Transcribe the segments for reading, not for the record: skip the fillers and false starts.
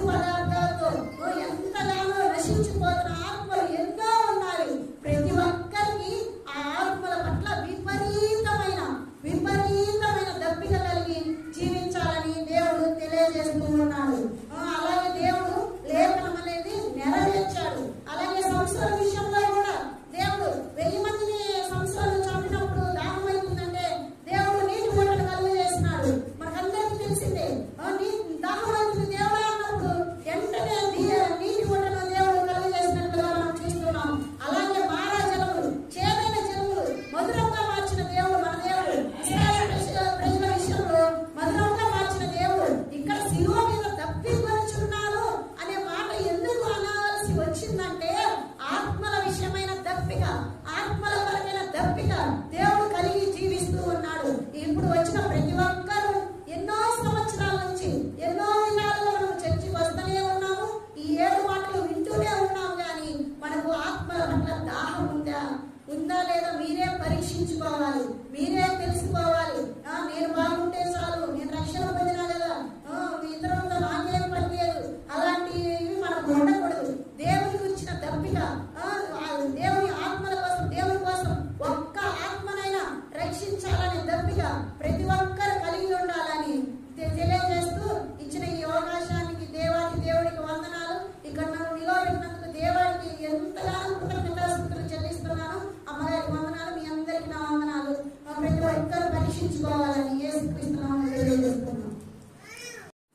మత్తు పదార్థాలతో ఎంతగానో నశించిపోతున్న ఆత్మలు ఎన్నో ఉన్నాయి. ప్రతి ఒక్కరికి ఆ ఆత్మల పట్ల విపరీతమైన దప్పిక కలిగి జీవించాలని దేవుడు తెలియజేస్తూ ఉన్నాడు. అలాగే దేవుడు లేఖనం అనేది నెరవేర్చాడు. అలాగే సంవత్సరాల విషయంలో కూడా దేవుడు 1000 మందిని సంవత్సరాలు చంపినప్పుడు దాహం అవుతుందంటే దేవుడు నీటి ఊటను కలుగు చేసినాడు. మనకందరికీ తెలిసిందే. దాహం అవుతుంది దేవుడు అన్నప్పుడు వెంటనే నీటి ఊటను దేవుడు కలుగు చేసినట్లుగా మనం చూస్తున్నాం. అలాగే మారా జలములు, చేదైన జలములు మధురంగా మార్చిన దేవుడు మన దేవుడు. ప్రజల విషయంలో మధురంగా మార్చిన దేవుడు ఇక్కడ శిలువ మీద దప్పికొనుచున్నాను అనే మాట ఎందుకు అనవలసి వచ్చిందంటే ఆత్మల విషయమైన దప్పిక, ఆత్మల కొరకైన దప్పిక దేవుడు కలిగి జీవిస్తూ ఉన్నాడు. ఇప్పుడు వచ్చిన ప్రతి ఒక్కరూ ఎన్నో సంవత్సరాల నుంచి ఎన్నో విధాలుగా మనం చర్చికి వస్తూనే ఉన్నాము. ఈ 7 మాటలు వింటూనే ఉన్నాము. కానీ మనకు ఆత్మల పట్ల దాహం ఉందా లేదా మీరే పరీక్షించుకోవాలి, మీరే తెలుసుకోవాలి. నేను బాగుంటే చాలు, నేను రక్షణ పొందినా కదా, ఇతరులతో నాకేం పనిలేదు, అలాంటివి మనకు ఉండకూడదు. దేవునికి వచ్చిన దప్పిక, దేవుని ఆత్మల కోసం, దేవుని కోసం ఒక్క ఆత్మనైనా రక్షించాలనే దప్పిక ప్రతి ఒక్కరు కలిగి ఉండాలని తెలియజేస్తూ ఇచ్చిన ఈ అవకాశానికి దేవుడికి వందనాలు. ఇక్కడ నన్ను నిలబెట్టినందుకు దేవుడికి ఎంతగానో కృతజ్ఞతాస్తుతులు చెల్లిస్తున్నాను. అమ్మగారికి వందనాలు, మీ అందరికి నా వందనాలు. ప్రతి ఒక్కరు పరీక్షించుకోవాలని యేసుక్రీస్తునామములో తెలియజేస్తున్నాను.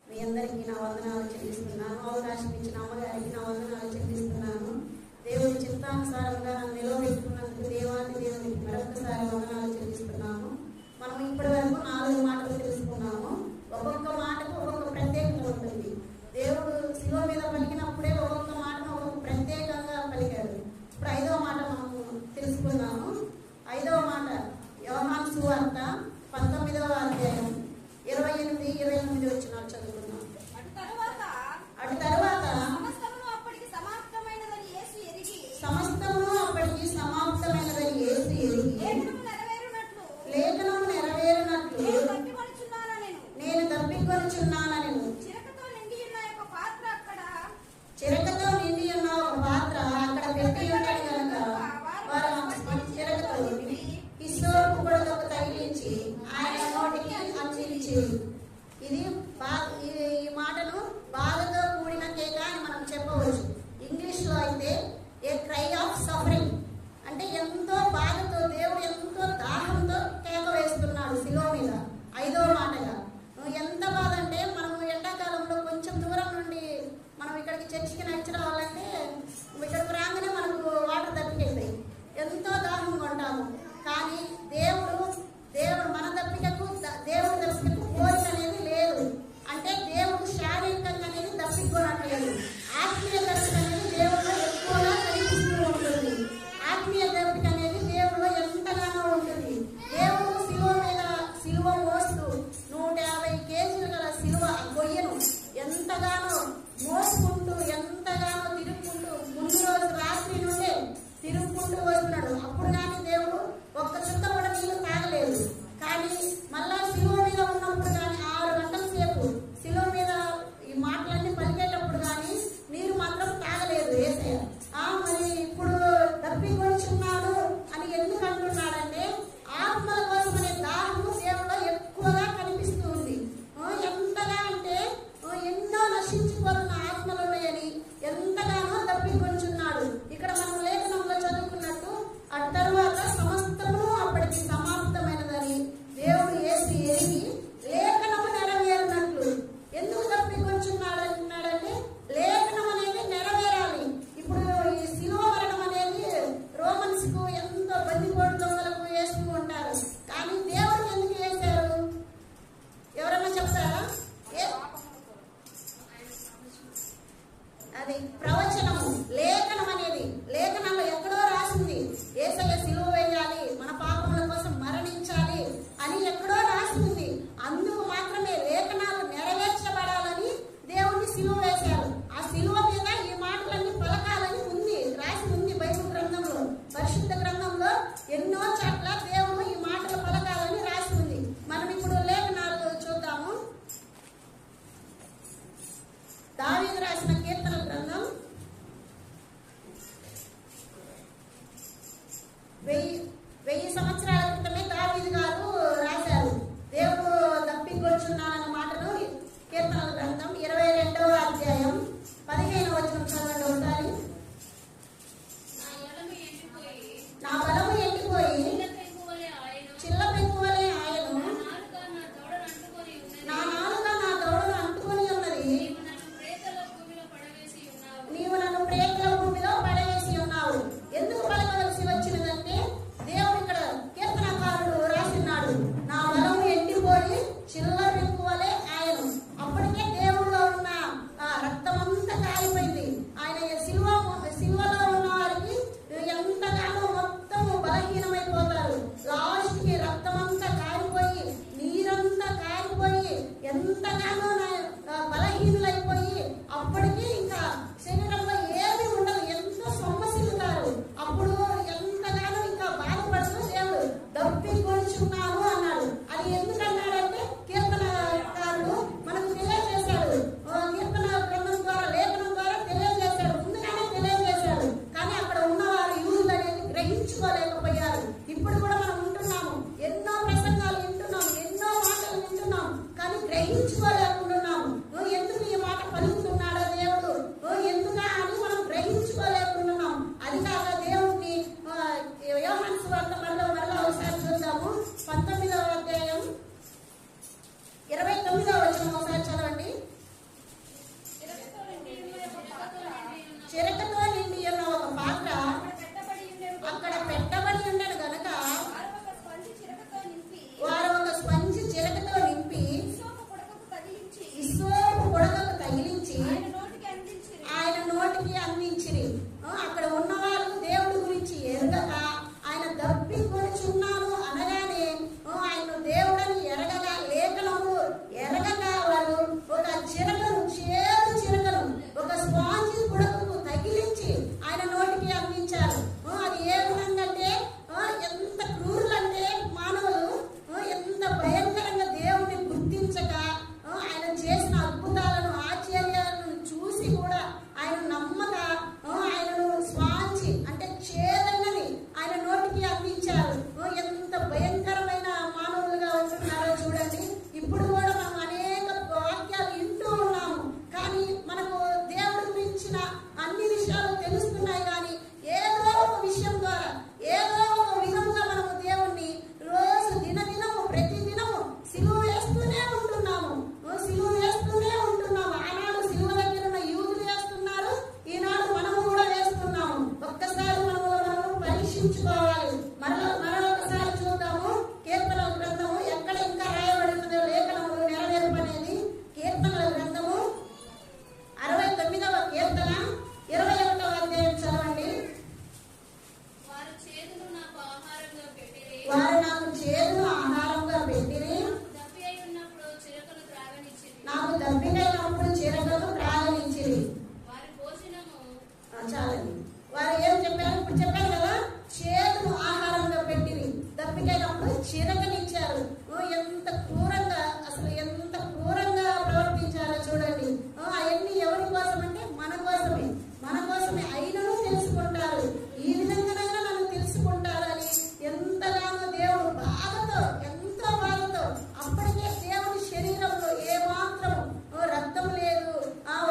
మీ అందరికీ నా వందనాలు చెల్లిస్తున్నాను. అవకాశం ఇచ్చిన అమ్మగారికి నా వందనాలు చెల్లిస్తున్నాను. దేవుని చిత్తానుసారంగా నన్ను నిలబెట్టుకున్నందుకు దేవునికి మరొకసారి వందనాలు చెల్లిస్తున్నాము. మనం ఇప్పటి వరకు 4 మాటలు తెలుసుకున్నాము. ఒక్కొక్క మాటకు ఒక్కొక్క ప్రత్యేకత ఉంటుంది. దేవుడు శిలువ మీద పలికినప్పుడే ఒక్కొక్క మాటను ఒక్కొక్క ప్రత్యేకంగా పలికాడు. ఇప్పుడు 5వ మాట మనము తెలుసుకున్నాము. 5వ మాట యోహాను సువార్త 19వ అధ్యాయం 28-29 వచనాలు చదువుకున్నాం. అటు తరువాత సమస్తమును అప్పటికి సమాప్తమైనదని యేసు ఎరిగి లేఖనము నెరవేరునట్లు నేను తప్పికొనుచున్నానని చిరకతో నిండి ఉన్న ఒక పాత్ర అక్కడ పెట్టి ఉండని కనుక వారు చిరకతో హిస్సోపు పొడలకు తగిలించి ఆయన నోటికి అందించి. ఈ మాటను బాధతో కూడిన కేక అని మనం చెప్పవచ్చు. ఇంగ్లీష్ లో అయితే ఏ క్రై ఆఫ్ సఫరింగ్ అంటే ఎంతో బాధతో దేవుడు ఎంతో దాహంతో కేక వేస్తున్నాడు శిలువ మీద. 5వ మాటగా ఎంత బాధ అంటే మనం ఎండాకాలంలో కొంచెం దూరం నుండి మనం ఇక్కడికి చర్చికి నడిచి రావాలంటే ఇక్కడికి రాగానే మనకు వాటర్ దప్పికెళ్తాయి, ఎంతో దాహంగా ఉంటాము. కానీ దేవుడు మన దప్పికకు దేవుడి దప్పికకు కోరిక అనేది లేదు. అంటే దేవుడు శారీరకంగా అనేది దప్పికోనట్లేదు. ఆత్మీయ దప్పిక అనేది దేవుడిలో ఎక్కువగా కనిపిస్తూ ఉంటుంది. ఆత్మీయ దప్పిక అనేది దేవుడిలో ఎంతగానో ఉంటుంది. దేవుడు సిలువ మోస్తూ 150 కేజీలు గల సిలువ గొయ్యను ఎంతగానో మోసుకుంటూ ఎంతగానో తిరుగుకుంటూ ముందు రోజు రాత్రి నుండే తిరుగుకుంటూ వస్తున్నాడు. అప్పుడు కానీ దేవుడు ఒక్క చుక్క కూడా నీళ్లు తాగలేదు. కానీ మళ్ళా శిలువ మీద ఉన్నప్పుడు కానీ 6 గంటల సేపు శిలువ మీద ఈ మాటలన్నీ పలికేటప్పుడు కానీ నీరు మాత్రం తాగలేదు యేసయ్య. మరి ఇప్పుడు తప్పికొనుచున్నాను అని ఎందుకు అంటున్నాడంటే ఆత్మల కోసం అనే దాహము దేవుడు ఎక్కువగా కనిపిస్తూ ఉంది. ఎంతగా అంటే ఎన్నో నశించిపోతున్న ఆత్మలు ఉన్నాయని ఎంతగానో తప్పికొనుచున్నాడు. ఇక్కడ మనం లేఖనంలో చదువుకున్నట్టు అటు తరువాత సమస్తము అప్పటికి సమాప్తమైనదని దేవుడు యేసు ఎరిగి లేఖనము నెరవేరినట్లు. ఎందుకు తప్పికొనుచున్నాడు అంటున్నాడంటే లేఖనం అనేది నెరవేరాలి. ఇప్పుడు ఈ శిలువ మరణం అనేది రోమన్స్ కు ఎంతో బందిపోటు దొంగలకు వేస్తూ ఉంటారు. కానీ దేవుడికి ఎందుకు వేశారు? ఎవరన్నా చెప్తారా? అది ప్రవచనము. లేఖనం అనేది లేఖనంలో ఎక్కడో రాసింది యేసయ్య సిలువ వేయాలి, మన పాపముల కోసం మరణించాలి అని ఎక్కడో రాసింది. అందుకు మాత్రమే లేఖనాలు నెరవేర్చబడాలని దేవుణ్ణి సిలువ వేశారు. ఆ సిలువ మీద ఈ మాటలన్నీ పలకాలని ఉంది, రాసి ఉంది బైబిల్ గ్రంథంలో. పరిశుద్ధ గ్రంథంలో ఎన్నో చోట్ల దేవుడు ఈ మాటలు పలకాలని రాసి ఉంది. మనం ఇప్పుడు లేఖనాలు చూద్దాము. దావీదు రాసిన కీర్తన గ్రంథం 1000 సంవత్సరాల క్రితమే దావీదు గారు రాశారు. దేవుడు దప్పికొచ్చున్నానన్న మాటను కీర్తనల గ్రంథం 22వ అధ్యాయం 15వ వచనం చదవండి ఒకసారి. నా బలము ఎండిపోయి చిల్ల పెంకువలే ఆయను, నా నాలుక నా దవడను అంటుకొని ఉన్నది. నీవు నన్ను ప్రేతల భూమిలో పడవేసి ఉన్నావు. ఎందుకు పలకవలసి వచ్చినదంటే దేవుడు ఇక్కడ కీర్తనకారుడు రాసినాడు, నా బలము ఎండిపోయి చిల్ల పెంకువలే ఆయను. అప్పటికే దేవుడిలో ఉన్న రక్తమంతా కాలిపోయింది. ఆయన సిలువలో ఉన్న వారికి ఎంతగానో మొత్తం బలహీనమైపోతారు. లాస్ట్ కి రక్తమంతా కారిపోయి నీరంతా కారిపోయి ఎంతగానో బలహీనులైపోయి అప్పటికి ఇంకా శరీరంలో ఏమీ ఉండదు, ఎంతో సొమ్మసిల్లుతారు. అప్పుడు ఎంతగానో ఇంకా బాధపడుతూ దేవుడు దప్పికొచ్చున్నాను అన్నాడు. అది ఎందుకన్నాడంటే కీర్తనకారుడు మనకు తెలియజేశాడు, కీర్తన గ్రంథం ద్వారా లేఖనం ద్వారా తెలియజేశాడు, ముందుగానే తెలియజేశాడు. కానీ అక్కడ ఉన్నవారు యూదులు అనేది గ్రహించుకోలేకపోయారు. ఇప్పుడు కూడా మనం ఉంటున్నాము, ఎన్నో ప్రసంగాలు వింటున్నాం, ఎన్నో మాటలు వింటున్నాం, కానీ గ్రహించుకోలేకుంటున్నాము. ఎందుకు ఈ మాట పలుకుతున్నాడో దేవుడు, ఎందుకా అని మనం గ్రహించుకోలేకుంటున్నాం. అది కాక దేవుడిని యోహాను సువార్త మరలా ఒకసారి చూద్దాము. 19వ అధ్యాయం 29వ వచనం ఒకసారి చదవండి. చిరకతో నిండి ఉన్న ఒక పాత్ర అక్కడ పెట్టబడి ఉండను గనక వారు ఒక స్పంజి చిరకతో నింపి ఇసోపు పొడగకు తగిలించి ఆయన నోటికి అందించిరి. అక్కడ ఉన్నవారు దేవుడి గురించి ఎరగక ఆయన దప్పికొనుచున్నాను అనగానే ఆయన దేవుడని ఎరగగా లేఖనము ఎరగక వారు ఒక చిరకను చేదు చిరకను ఒక స్పాంజి పొడగకు తగిలించి ఆయన నోటికి అందించారు. అది ఏ విధంగా అంటే ఎంత క్రూరులంటే మానవులు ఎంత భయంకరంగా దేవుడిని గుర్తించక ఆయన చేసిన అద్భుతాలను ఆశ్చర్యాలను చూసి కూడా ఆయన నమ్మక ఆయనను స్వాంచి అంటే చేదన్నది ఆయన నోటికి అందించారు. ఎంత భయంకరమైన మానవులుగా ఉంటున్నారో చూడండి. ఇప్పుడు కూడా మనం అనేక వాక్యాలు వింటూ ఉన్నాము, కానీ మనకు దేవుడి గురించిన అన్ని విషయాలు తెలుస్తున్నాయి. కానీ ఏదో ఒక విషయం ద్వారా ఏదో ఒక విధంగా మనము దేవుణ్ణి రోజు దినదినము ప్రతిదినము సిలువ వేస్తూనే ఉంటున్నాము, సిలువ వేస్తూనే ఉంటున్నాము. ఆనాడు సిలువ దగ్గర ఉన్న యూదులు వేస్తున్నారు, ఈనాడు మనము కూడా వేస్తున్నాము. ఒక్కసారి మనము పరీక్షించుకోవాలి. మరొకసారి చూద్దాము కీర్తనల గ్రంథము ఎక్కడ ఇంకా రాయబడినదో లేఖనములు నెరవేర్పు అనేది. కీర్తనల గ్రంథము 69వ కీర్తన 21వ అధ్యాయం చదవండి. వారు నాకు చేదును ఆహారంగా పెట్టిరి, నాకు దప్పికైనప్పుడు చిరకను త్రాగనిచ్చిరి. చాలండి. వారు ఏం చెప్పారు? ఇప్పుడు చెప్పారు కదా, చేదును ఆహారంగా పెట్టిరి, దప్పికైనప్పుడు చిరకనిచ్చారు. ఎంత క్రూరంగా, అసలు ఎంత క్రూరంగా ప్రవర్తించారో చూడండి. అవన్నీ ఎవరి కోసం అంటే మన కోసమే అయినను తెలుసుకుంటారు. ఈ విధంగానైనా నన్ను తెలుసుకుంటారని ఎంతగానో దేవుడు ఎంతో బాధతో అప్పటికే దేవుడి శరీరంలో ఏమాత్రం రక్తం లేదు,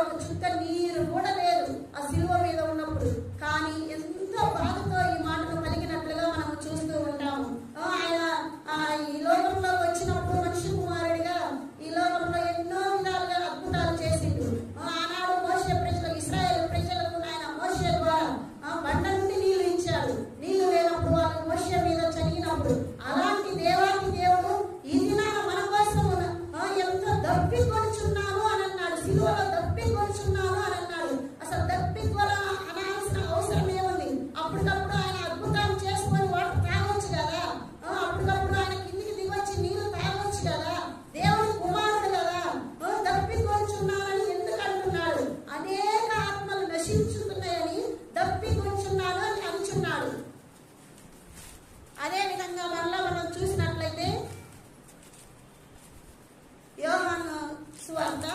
ఒక చుక్క నీరు కూడా లేదు ఆ శిలువ మీద ఉన్నప్పుడు. కానీ ఎంతో బాధతో ఈ మాటను పలికినట్లుగా మనం చూస్తూ ఉంటాము. ఆయన ఈ లోకంలో వచ్చినప్పుడు మనిషి కుమారుడిగా ఈ లోకంలో ఎన్నో విధాలుగా అద్భుతాలు చేసిండు. ఆనాడు మోషే ప్రజలు, ఇశ్రాయేలు ప్రజలకు ఆయన మోషే ద్వారా బండ నుండి నీళ్లు ఇచ్చాడు. నీళ్లు లేనప్పుడు వాళ్ళు మోషే మీద చనిగినప్పుడు అలాంటి దేవానికి దేవుడు ఈ దినాన మన కోసం ఎంతో దప్పికొనుచున్నాను అని అన్నాడు. సిలువలో దప్పికొనుచున్నాను అని అన్నాడు. అసలు దప్పికొన అనాల్సిన అవసరం ఏముంది? అప్పటికప్పుడు ఆయన అద్భుతాలు చేసుకొని వాటర్ తాగొచ్చు కదా, అప్పటికప్పుడు ఆయన కిందికి దిగొచ్చి నీళ్లు తాగొచ్చు కదా. దేవుడి కుమారుడు కదా, దప్పికొనుచున్నానని ఎందుకు అంటున్నాడు? అనేక ఆత్మలు నశించుతున్నాయని దప్పికొనుచున్నాను అని అంటున్నాడు. అదే విధంగా మరలా మనం చూసినట్లయితే యోహాను సువార్త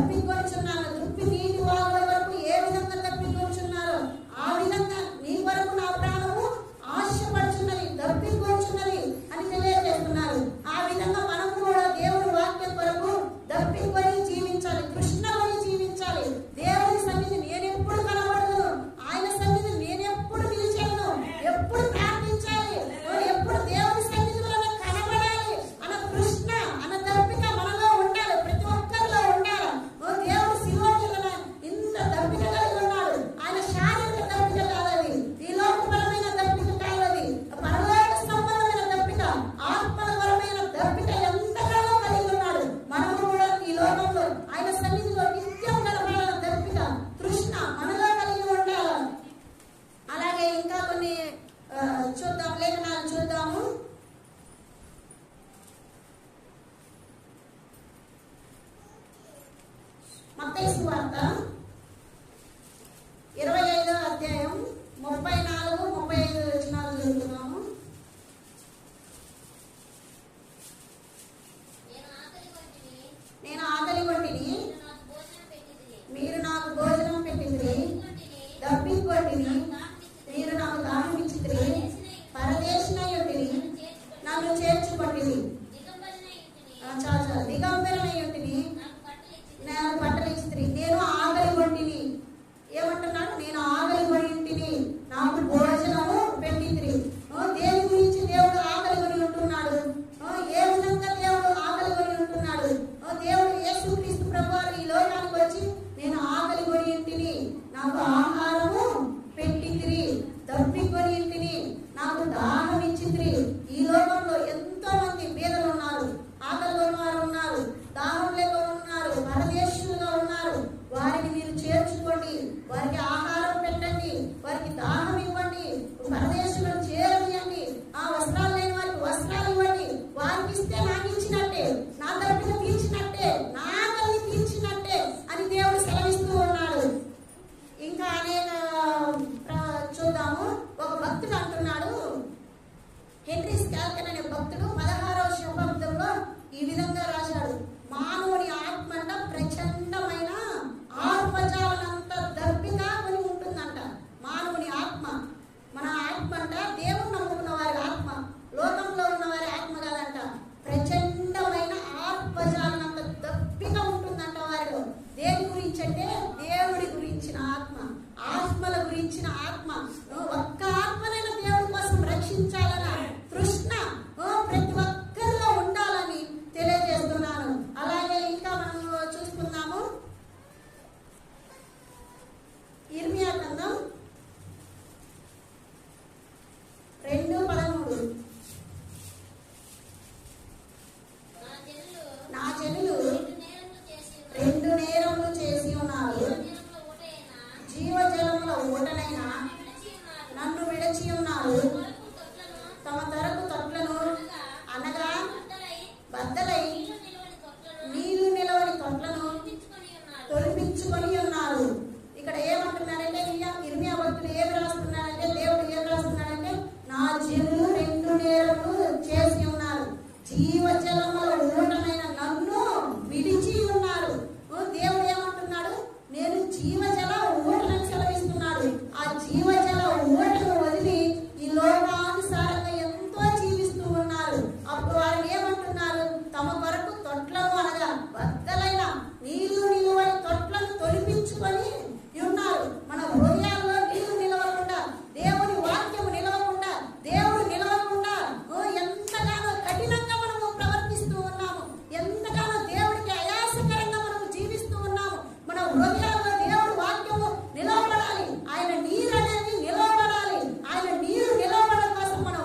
దప్పికొనుచున్నాను. దుప్పి నీటి వాగుల వరకు ఏ విధంగా దప్పికొనుచున్నారో ఆ విధంగా నీ వరకు నా ప్రాణము ఆశపడుచున్నది, దప్పికొనుచున్నది అని తెలియజేస్తున్నారు. ఆ విధంగా మనం కూడా దేవుని వాక్యం కొరకు దప్పికొని జీవించాలి, కృష్ణకొని జీవించాలి. దేవుని సన్నిధి నేను ఎప్పుడు కనబడను, ఆయన సన్నిధి నేను ఎప్పుడు నిలిచాను, ఎప్పుడు ప్రార్థించాలి, ఎప్పుడు దేవుని సన్నిధిలో కనబడాలి అన్న కృష్ణ అన్న దప్పిక మనలో ఉండాలి, ప్రతి ఒక్కరిలో ఉండాలి. దేవుడు శిలోకిలో ఇంత దప్పిక కలిగి ఉన్నాడు. ఆయన శారీరక దప్పిక కాదది, ఈ లోకపరమైన దప్పిక కాదది, పరలోక సంబంధమైన దప్పిక, ఆత్మపరమైన దప్పిక ఎంతగానో కలిగి ఉన్నాడు. మనము కూడా ఈ లోకంలో ఆయన సన్నిధిలో నిత్యం కనబడాలన్న దప్పిక కృష్ణ మనలో కలిగి ఉండాలి. అలాగే ఇంకా కొన్ని చూద్దాం, లేఖనాలు చూద్దాము. మత్తయి సువార్త 25వ అధ్యాయం 34, 35 వచనాలు చదువుతున్నాము. నేను ఆకలి కొట్టిని, మీరు నాకు భోజనం పెట్టింది, దప్పికొట్టిని, మీరు నాకు దాహం ఇచ్చితిరి, పరదేశినై ఉంటిని, నన్ను చేర్చుకొట్టిరి, దిగంబరమై ఉంటిని, నాకు బట్టలు ఇచ్చితిరి. నేను ఆకలి కొట్టిని, ఏమంటున్నాడు? నేను ఆకలి కొట్టిని, నాకు భోజనము పెట్టింది. దేని గురించి దేవుడు ఆకలి కొని ఉంటున్నాడు? ఏ విధంగా దేవుడు ఆకలి కొని ఉంటున్నాడు? దేవుడు యేసుక్రీస్తు ప్రభువారు ఈ లోకానికి వచ్చి నేను ఆకలి కొని ఇంటిని, నాకు ఆహారము పెట్టింది, దప్పికొని ఇంటిని, నాకు దాహం ఇచ్చింది. ఈ లోకంలో ఎంతో మంది పేదలు ఉన్నారు, ఆకలి ఉన్నవారు ఉన్నారు, దాహం లేక ఉన్నారు, పరదేశులుగా ఉన్నారు. వారిని మీరు చేర్చుకోండి, వారికి ఆహారం పెట్టండి, వారికి దాహం ఇవ్వండి, పరదేశులను చేరనియండి, ఆ వస్త్రాలు లేని వారికి వస్త్రాలు ఇవ్వండి. వారికి ఇస్తే నాకు ఇచ్చినట్టే, నా దప్పిక తీర్చినట్టే, నా ఆకలిని తీర్చినట్టే అని దేవుడు సెలవిస్తూ ఉన్నాడు. ఇంకా అనేక చూద్దాము. ఒక భక్తుడు అంటున్నాడు, హెన్రీ స్కాల్కన్ అనే భక్తుడు 16వ శతాబ్దంలో ఈ విధంగా రాశాడు. మానవుని ఆత్మ అంట ప్రచండమైన ఆత్మజాలనంత దప్పిక కొని ఉంటుందంట. మానవుని ఆత్మ, మన ఆత్మ అంట దేవుని నమ్ముకున్న వారి ఆత్మ, లోకంలో ఉన్న వారి ఆత్మ కాదంట. ప్రచండమైన ఆత్మజాలనంత దప్పిక ఉంటుందంట వారిలో. దేని గురించి అంటే దేవుడి గురించిన ఆత్మ, ఆత్మల గురించిన ఆత్మ. ఒక్క ఆత్మనైనా దేవుడి కోసం రక్షించాలన్న కృష్ణ ప్రతి ఒక్కరిలో ఉండాలని తెలియజేస్తున్నాను. అలాగే ఇంకా మనం చూసుకుందాము. ఇర్మియా గ్రంథం 2:13. నా జనులు 2 నేరములు చేసి ఉన్నారు, జీవజలముల ఊటనైనా నన్ను విడచి ఉన్నారు. తమ తరకు తొట్లను అనగా బద్దలై నీళ్లు నిలవని తొట్లను తొలిపించుకొని ఉన్నారు. ఇక్కడ ఏమంటున్నారంటే ఇర్మియా భక్తులు ఏమి రాస్తున్నారంటే, దేవుడు ఏం రాస్తున్నాడంటే, నా జనులు 2 నేరములు చేసి ఉన్నారు, జీవజలముల ఊటనైన నన్ను విడిచి ఉన్నారు. దేవుడు ఏమంటున్నాడు? నేను జీవజల ఊటలను సెలవిస్తున్నాడు. ఆ జీవజల ఊటను వదిలి ఈ లోకానుసారంగా ఎంతో జీవిస్తూ ఉన్నారు. అప్పుడు వారు ఏమంటున్నారు? తమ కొరకు తొట్లను అనగా బద్దలైన నీళ్లు నిలువని తొట్లను తొలిపించుకొని ఉన్నారు. మన హృదయాల్లో నీళ్లు నిలవకుండా, దేవుని వాక్యము నిలవకుండా, దేవుడు నిలవకుండా ఎంతగానో కఠినంగా మనము ప్రవర్తిస్తూ ఉన్నాము, ఎంతగానో దేవుడికి అయాసకరంగా మనము జీవిస్తూ ఉన్నాము. మన హృదయాల్లో దేవుడు వాక్యము నిలవబడాలి, ఆయన నీరు అనేది నిలవబడాలి. ఆయన నీరు నిలవబడడం కోసం మనం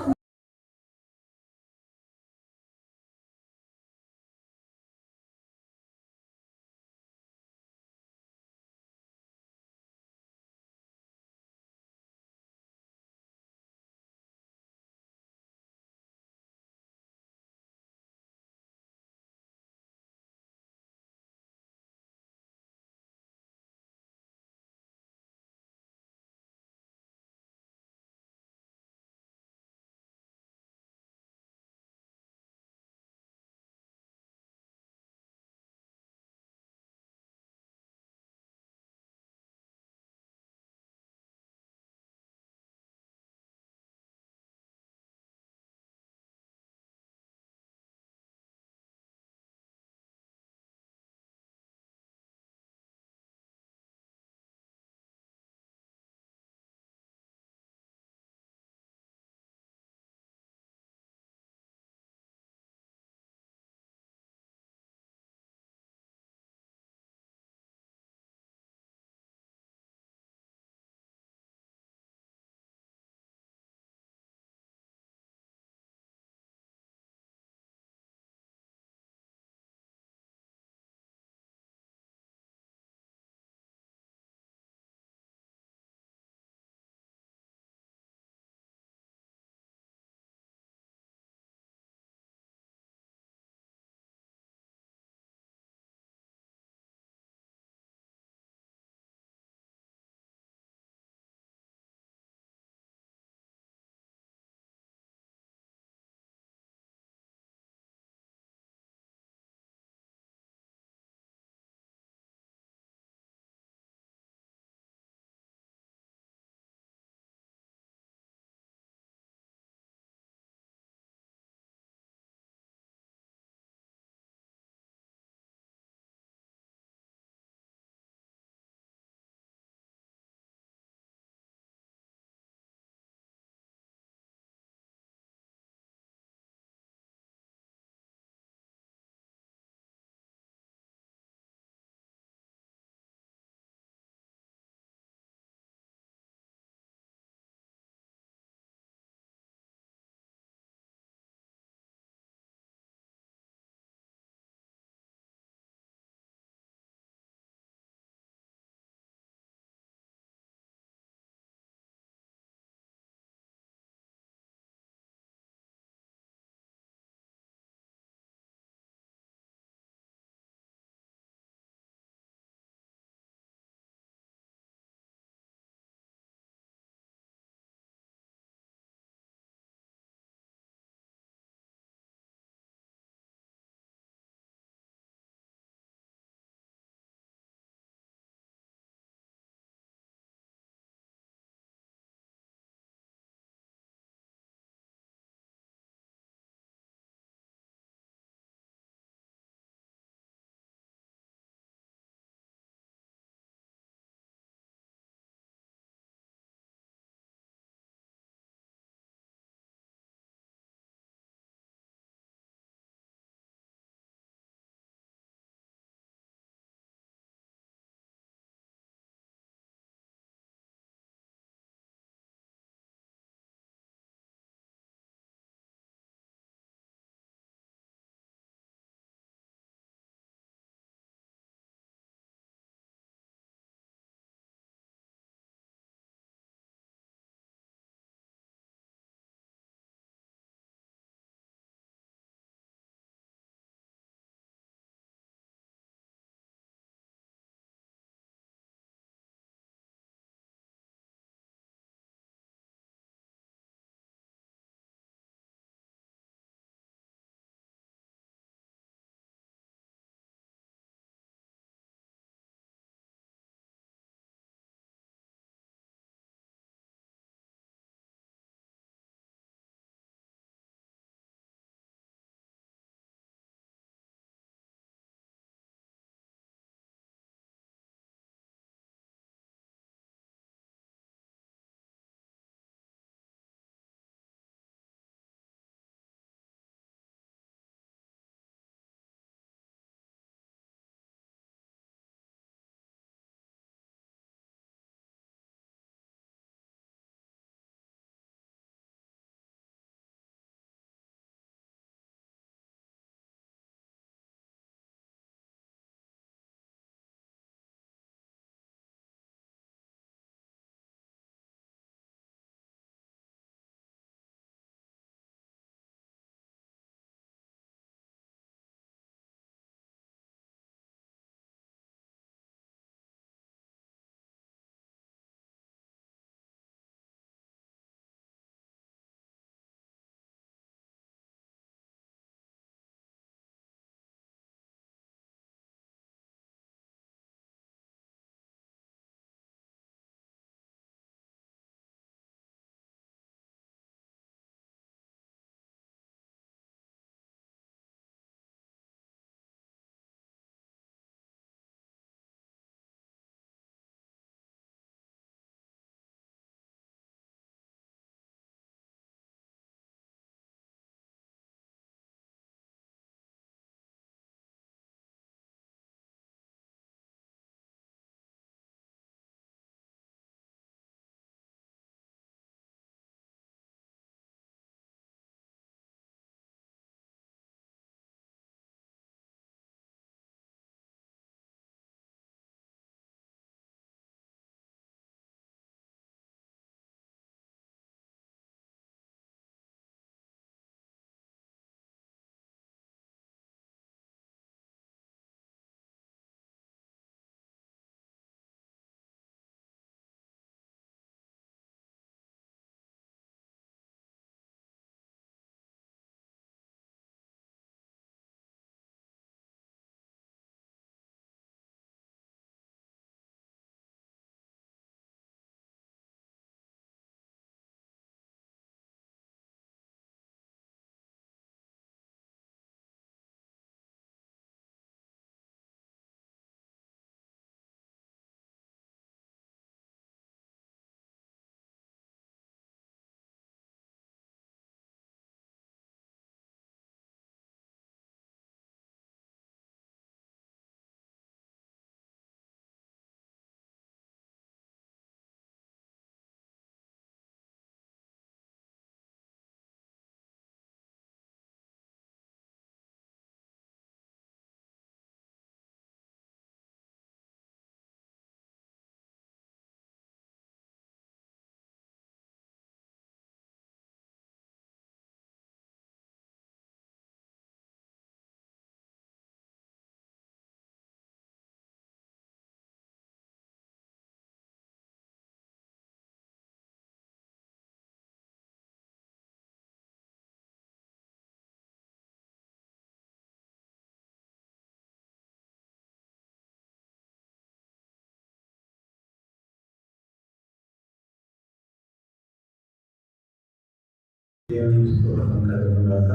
దేవునికి స్తోత్రం కలుగునుగాక.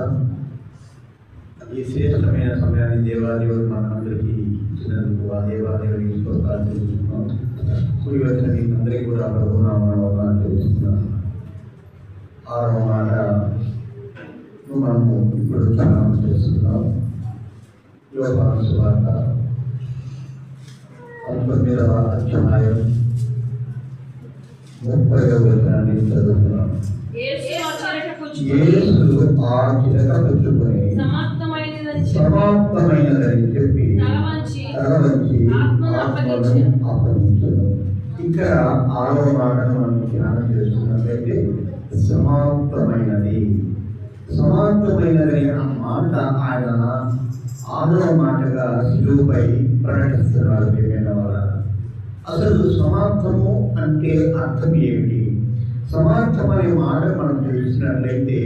ఈ శ్రేష్టమైన సమయాన్ని దేవాదేవుడు మనందరికీ ఇచ్చినందుకు ఆ దేవాదేవునికి స్తోత్రాలు తెలుస్తున్నాం. కుడి వచ్చిన మీకు అందరికీ కూడా ప్రభునామమున తెలుస్తున్నాను. 6వ మాట మనము ఇప్పుడు ధ్యానం చేస్తున్నాం. యోహాను సువార్త 19వ అధ్యాయం 30వ వచనాన్ని చదువుతున్నాం. యేసు ఆ చిలక పుచ్చుకొని సమాప్తమైనదని చెప్పి తల వంచి ఆత్మను అప్పగించును. ఇక్కడ 6వ మాటను మనం ధ్యానం చేస్తున్నట్లయితే సమాప్తమైనది. సమాప్తమైనది ఆ మాట ఆయన 6వ మాటగా శిలువపై ప్రకటిస్తున్నారు. అసలు సమాప్తము అంటే అర్థం ఏమిటి? సమాప్తం అనే మాట మనం చూసినట్లయితే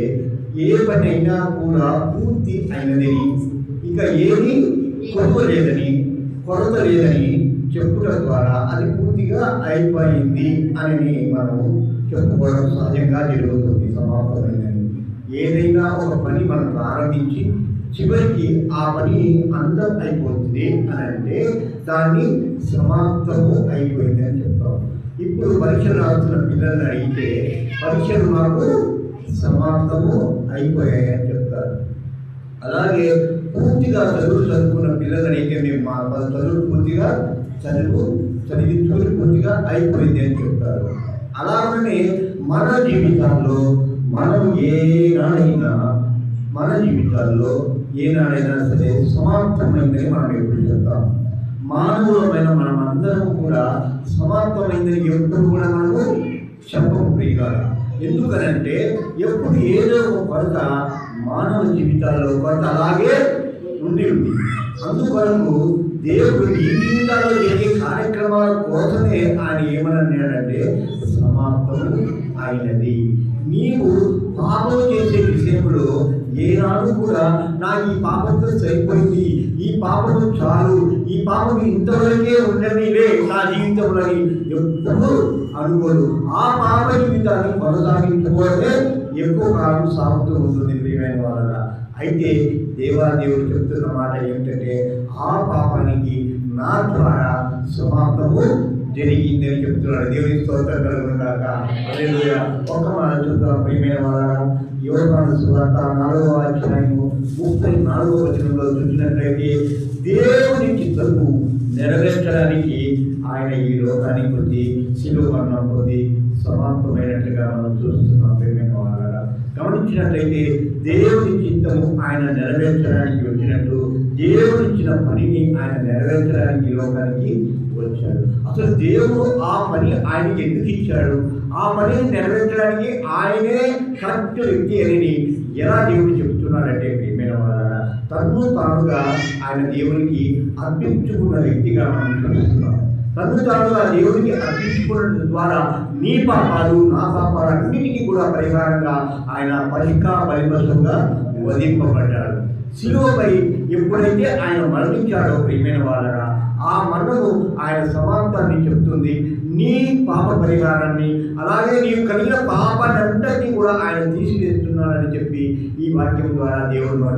ఏ పని అయినా కూడా పూర్తి అయినదని, ఇక ఏది కొరత లేదని చెప్పుట ద్వారా అది పూర్తిగా అయిపోయింది అని మనం చెప్పుకోవడం సహజంగా జరుగుతుంది. సమాప్తమైనది ఏదైనా ఒక పని మనం ప్రారంభించి చివరికి ఆ పని అంతం అయిపోతుంది అని అంటే దాన్ని సమాప్తము అయిపోయింది అని చెప్తాం. ఇప్పుడు పరీక్షలు రాస్తున్న పిల్లల్ని అడిగితే పరీక్షలు మాకు సమాప్తము అయిపోయాయని చెప్తారు. అలాగే పూర్తిగా చదువుకున్న పిల్లల్ని అడిగితే మేము మా చదువు పూర్తిగా చదివించుకొని పూర్తిగా అయిపోయింది అని చెప్తారు. అలాగనే మన జీవితాల్లో ఏనాడైనా సరే సమాప్తమైందని మనం ఎప్పుడు చెప్తాం. మానవులమైన మనం అందరం కూడా సమాప్తమైందని ఎప్పుడు కూడా మనము చెప్పము ప్రియులారా. ఎందుకనంటే ఎప్పుడు ఏదో ఒక కొరత మానవ జీవితాల్లో కొరత అలాగే ఉంది. అందుకొరకు దేవుడు ఈ జీవితాల్లో జరిగే కార్యక్రమాల కోసమే ఆయన ఏమన్నాడంటే సమాప్తము అయినది. నీవు పాపం చేసే విషయంలో ఏనాడు కూడా నా ఈ పాపంతో సరిపోయింది, ఈ పాపము చాలు, ఈ పాపం ఇంతవరకే ఉండనిలే నా జీవితంలో ఎప్పుడు అనుకోదు. ఆ పాప జీవితాన్ని కొనసాగించుకోవడమే ఎక్కువ కాలం సాగుతూ ఉంటుంది ప్రియమైన వాళ్ళ. అయితే దేవాదేవుడు చెప్తున్న మాట ఏమిటంటే ఆ పాపానికి నా ద్వారా సమాప్తము జరిగిందని చెప్తున్నాడు. దేవుని స్తోత్రం కలుగునుగాక. హల్లెలూయా. ఒక మాట చూద్దాం ప్రియమైన వాళ్ళ. యోహాను సువార్త 4వ అధ్యాయము 34వ వచనంలో చూసినట్లయితే దేవుని చిత్తము నెరవేర్చడానికి ఆయన ఈ లోకానికి వచ్చి శిలువ మరణం పొంది సమాప్తమైనట్లుగా మనం చూస్తున్నాం ప్రియమైన వాళ్ళ. గమనించినట్లయితే దేవుని చిత్తము ఆయన నెరవేర్చడానికి వచ్చినట్టు దేవుడు ఇచ్చిన పనిని ఆయన నెరవేర్చడానికి ఈ లోకానికి వచ్చాడు. అసలు దేవుడు ఆ పని ఆయనకి ఎందుకు ఇచ్చాడు? ఆ పనిని నెరవేర్చడానికి ఆయనే కరెక్ట్ వ్యక్తి అని ఎలా దేవుడు చెప్తున్నాడంటే ప్రియమైన వాళ్ళ, తన్ను తానుగా ఆయన దేవునికి అర్పించుకున్న వ్యక్తిగా మనం చూస్తున్నాం. తను తానుగా దేవుడికి అర్పించుకోవడం ద్వారా నీ పాపాలు నా పాపాలు అన్నిటికీ కూడా పరిహారంగా ఆయన బలిపశువుగా వధింపబడ్డాడు. శిలువపై ఎప్పుడైతే ఆయన మరణించాడో ప్రియమైన వాళ్ళరా, ఆ మరణము ఆయన సమాప్తాన్ని చెప్తుంది. నీ పాప పరిహారాన్ని అలాగే నీవు కలిగిన పాపాన్ని అంతటినీ కూడా ఆయన తీసివేస్తున్నాడని చెప్పి ఈ వాక్యం ద్వారా దేవుడు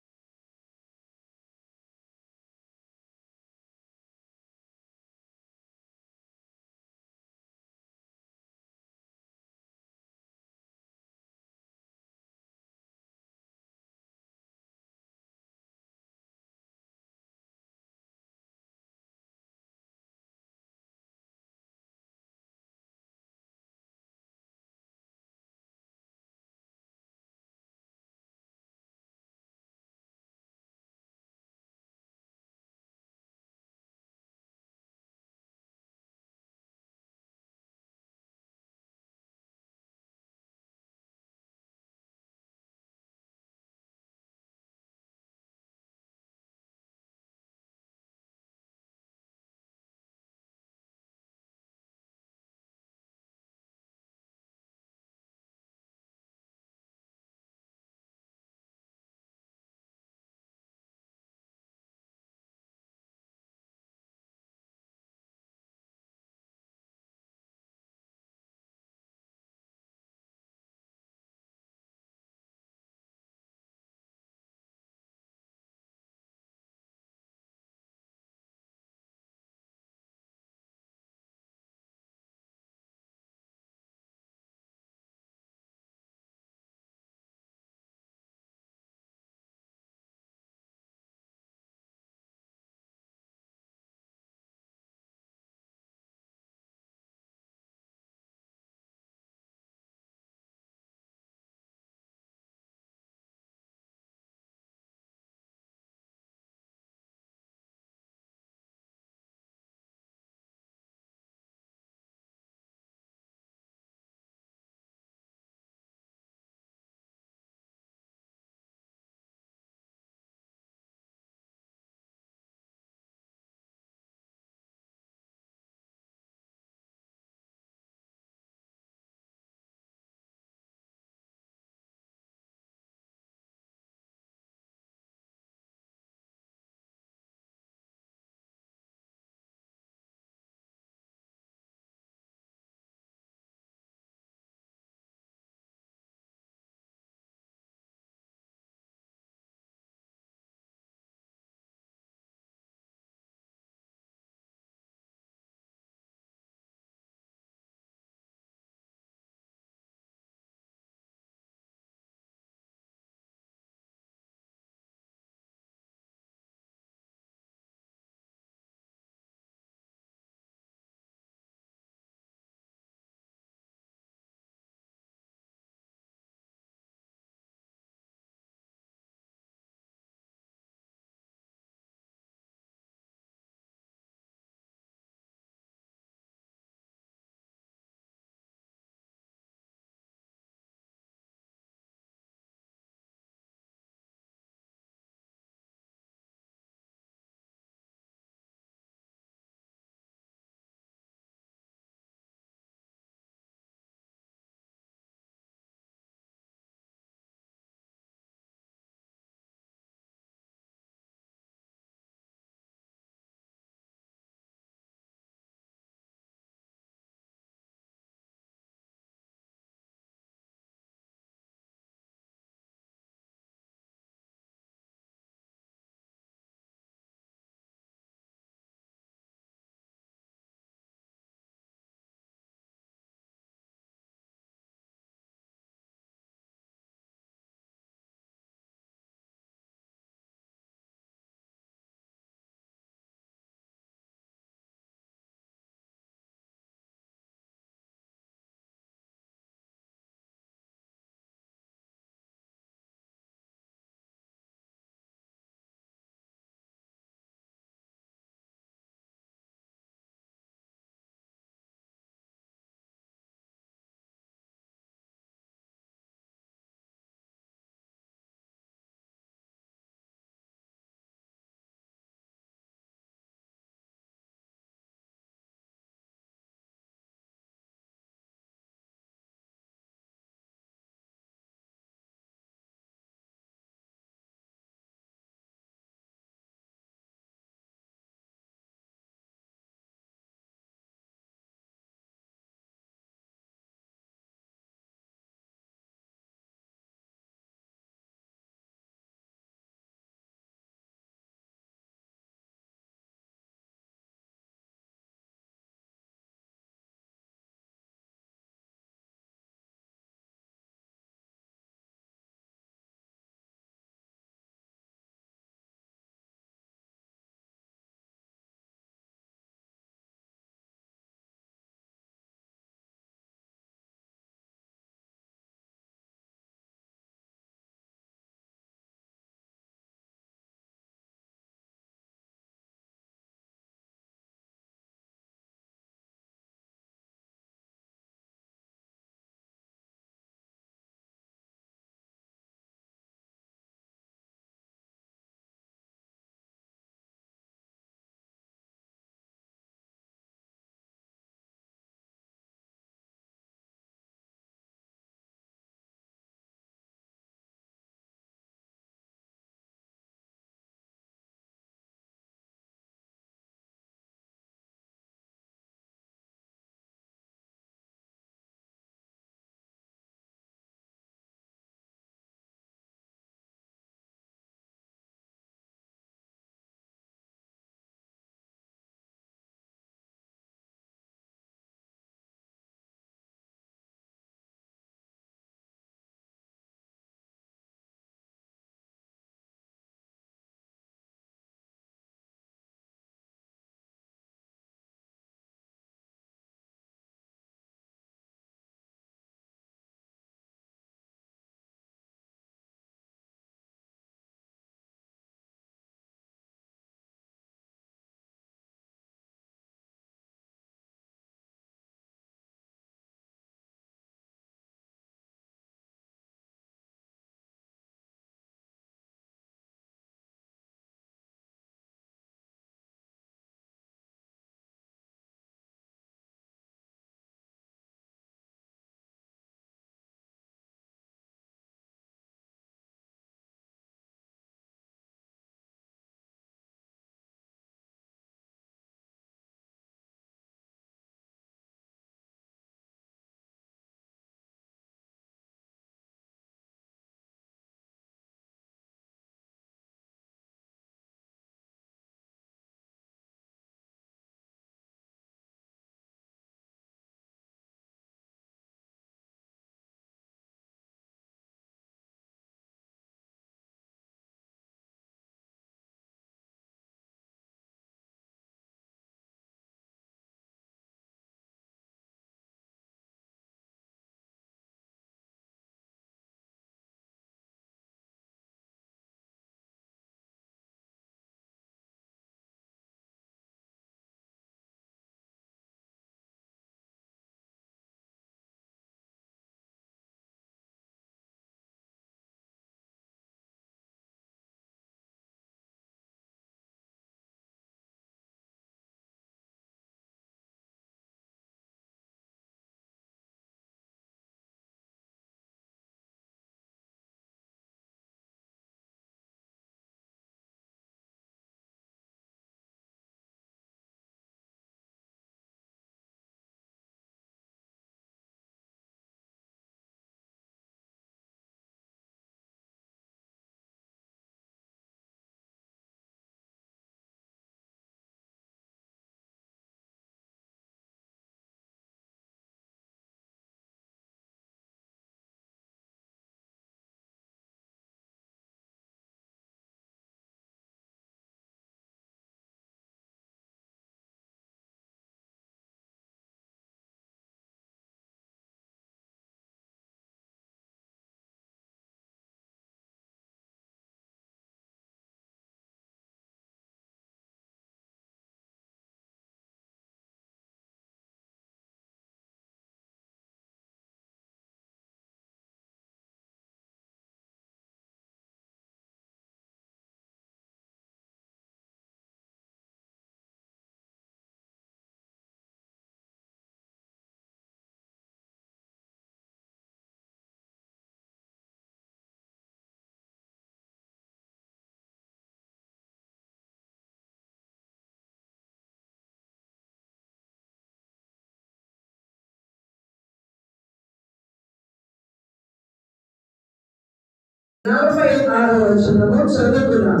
46వ వచనము చదువుతున్నాం.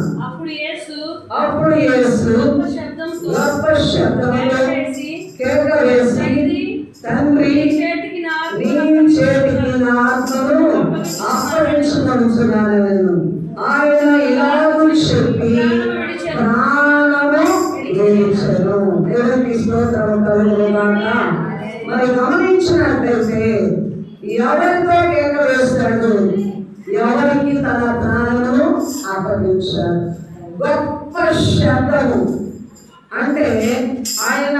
అప్పుడు యేసు గొప్ప శబ్దముతో కేక వేసి, తండ్రి, నీ చేతికి నా ఆత్మను అప్పగించుకొనుచున్నాను. ఆయన ఇలాగూ చెప్పి ప్రాణము విడిచెను. దేవునికి స్తోత్రము కలుగునుగాక. మరి గమనించినట్లయితే ఎవరితో కేక వేస్తాడు? ఎవరికి తన ప్రాణమును అప్పగించాడు. గొప్ప శబ్దము అంటే ఆయన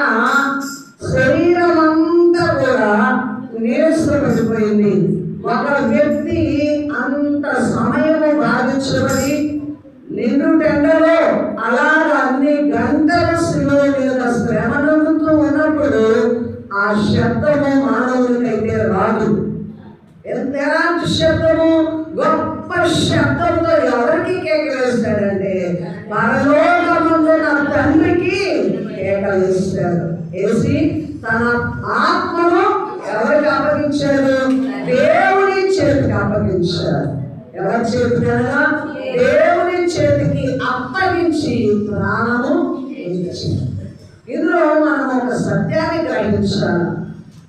శరీరం అంతా కూడా నీరసపడిపోయింది. ఒక వ్యక్తి అంత సమయము బాధించబడి నిండు టెండలో అలాగ అన్ని గంటల శిలువ మీద శ్రమనందుతూ ఉన్నప్పుడు ఆ శబ్దము మానవునికైతే రాదు. ఎలాంటి శబ్దము? గొప్ప శబ్దంతో ఎవరికి కేకలేస్తాడంటే పరలోకమందు నా తండ్రికి కేకలేస్తాడు. వేసి తన ఆత్మను ఎవరికి అప్పగించాడు? దేవుని చేతికి అప్పగించాడు. ఎవరి చేతికి అనగా దేవుని చేతికి అప్పగించి ప్రాణము ఇచ్చాడు. ఇందులో మనం ఒక సత్యాన్ని గ్రహించాలి.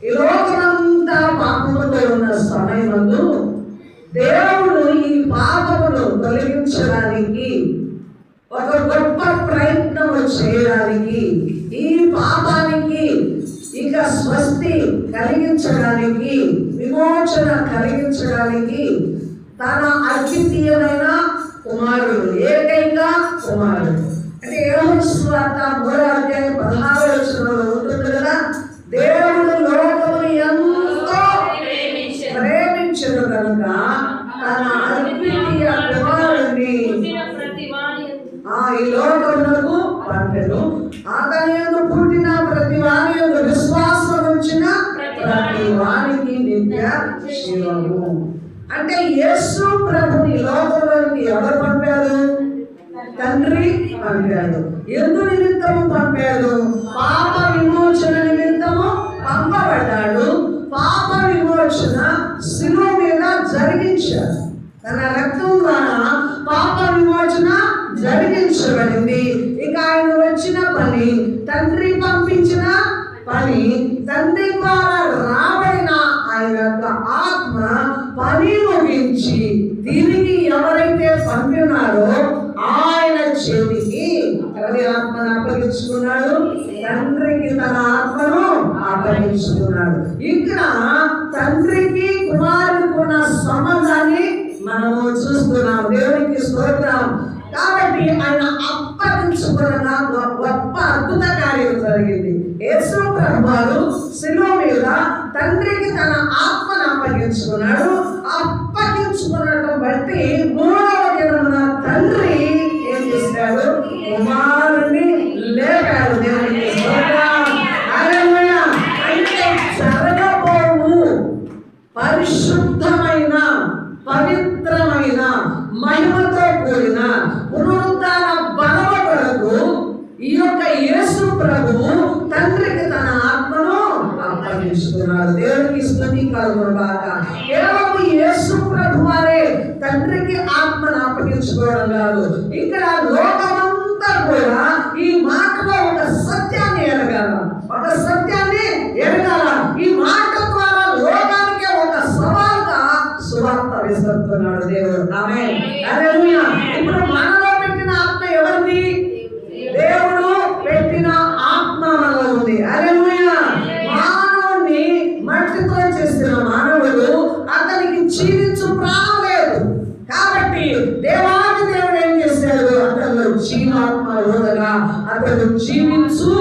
ఈ లోకమంతా పాపముతో ఉన్న సమయమందు దేవుడు ఈ పాపమును తొలగించడానికి ఒక గొప్ప ప్రయత్నం చేయడానికి, ఈ పాపానికి ఇక స్వస్తి కలిగించడానికి, విమోచన కలిగించడానికి తన అద్వితీయమైన కుమారుడు, ఏకైక కుమారుడు. అంటే యోహాను సువార్త 3:16 ఉంటుంది కదా, దేవుడు లోకమును ఎంతో ప్రేమించను కనుక తన అద్వితీయ కుమారుడిని ఈ లోకమునకు పంపెను. అతని యందు పుట్టిన ప్రతి వాని యందు విశ్వాసం ఉంచిన ప్రతి వానికి నిత్య జీవము. అంటే యేసు ప్రభుని లోకంలోకి ఎవరు పంపారు? తండ్రి పంపాడు. ఎందు నిమిత్తము పంపాడు? పాప విమోచన నిమిత్తము పంపబడ్డాడు. పాప విమోచన శిలువ మీద జరిగించాడు. తన రక్తం ద్వారా పాప విమోచన జరిగించబడింది. ఇక ఆయన వచ్చిన పని, తండ్రి పంపించిన పని, తండ్రి ద్వారా రాబడిన ఆయన యొక్క ఆత్మ పని ముగించి తిరిగి ఎవరైతే పంపినారో ఆయన చేతికి ఎవరి ఆత్మను అప్పగించుకున్నాడు? తండ్రికి తన ఆత్మను అప్పగించుకున్నాడు. ఇక్కడ తండ్రికి కుమారుడికి ఉన్న సంబంధాన్ని మనము చూస్తున్నాం. దేవునికి స్తోత్రం. కాబట్టి ఆయన అప్పగించుకున్న గొప్ప అద్భుత కార్యం జరిగింది. యేసు ప్రభువారు శిలువ మీద తండ్రికి తన ఆత్మను అప్పగించుకున్నాడు. అప్పగించుకున్నట్టు బట్టి 3వ దినమున తండ్రి ఏం చేశాడు? కుమారుని లేపాడు. దేవునికి స్తోత్రం. హల్లెలూయా. అంటే జరగబోవు పరిశుద్ధమైన, పవిత్రమైన, మహిమతో కూడిన పునరుద్ధాన బలము కొరకు ఈ యొక్క యేసు ప్రభువు తండ్రికి తన ఆత్మను అప్పగించుకున్నాడు. దేవునికి స్తుతి కలుగునుగాక. కేవలం యేసు ప్రభువారే తండ్రికి ఆత్మను అప్పగించుకోవడం కాదు, ఇక్కడ లోకమంతా కూడా ఈ మాటలో ఒక సత్యాన్ని ఎరగాల, ఒక సత్యాన్ని ఎరగాల. ఈ మాట ద్వారా లోకానికే ఒక సవాలుగా సువార్త విసురుతున్నాడు దేవుడు. ఆమేన్. హల్లెలూయా. ఇప్పుడు మనలో పెట్టిన ఆత్మ ఎవరిది? దేవుడు పెట్టిన ఆత్మ మనలో ఉంది. హల్లెలూయా. మానవుని మట్టితో చేసిన మానవుడు, అతనికి జీవించు ప్రాణం లేదు. కాబట్టి దేవాది దేవుడు ఏం చేశాడు? అతను జీవాత్మ యోగగా అతను జీవించు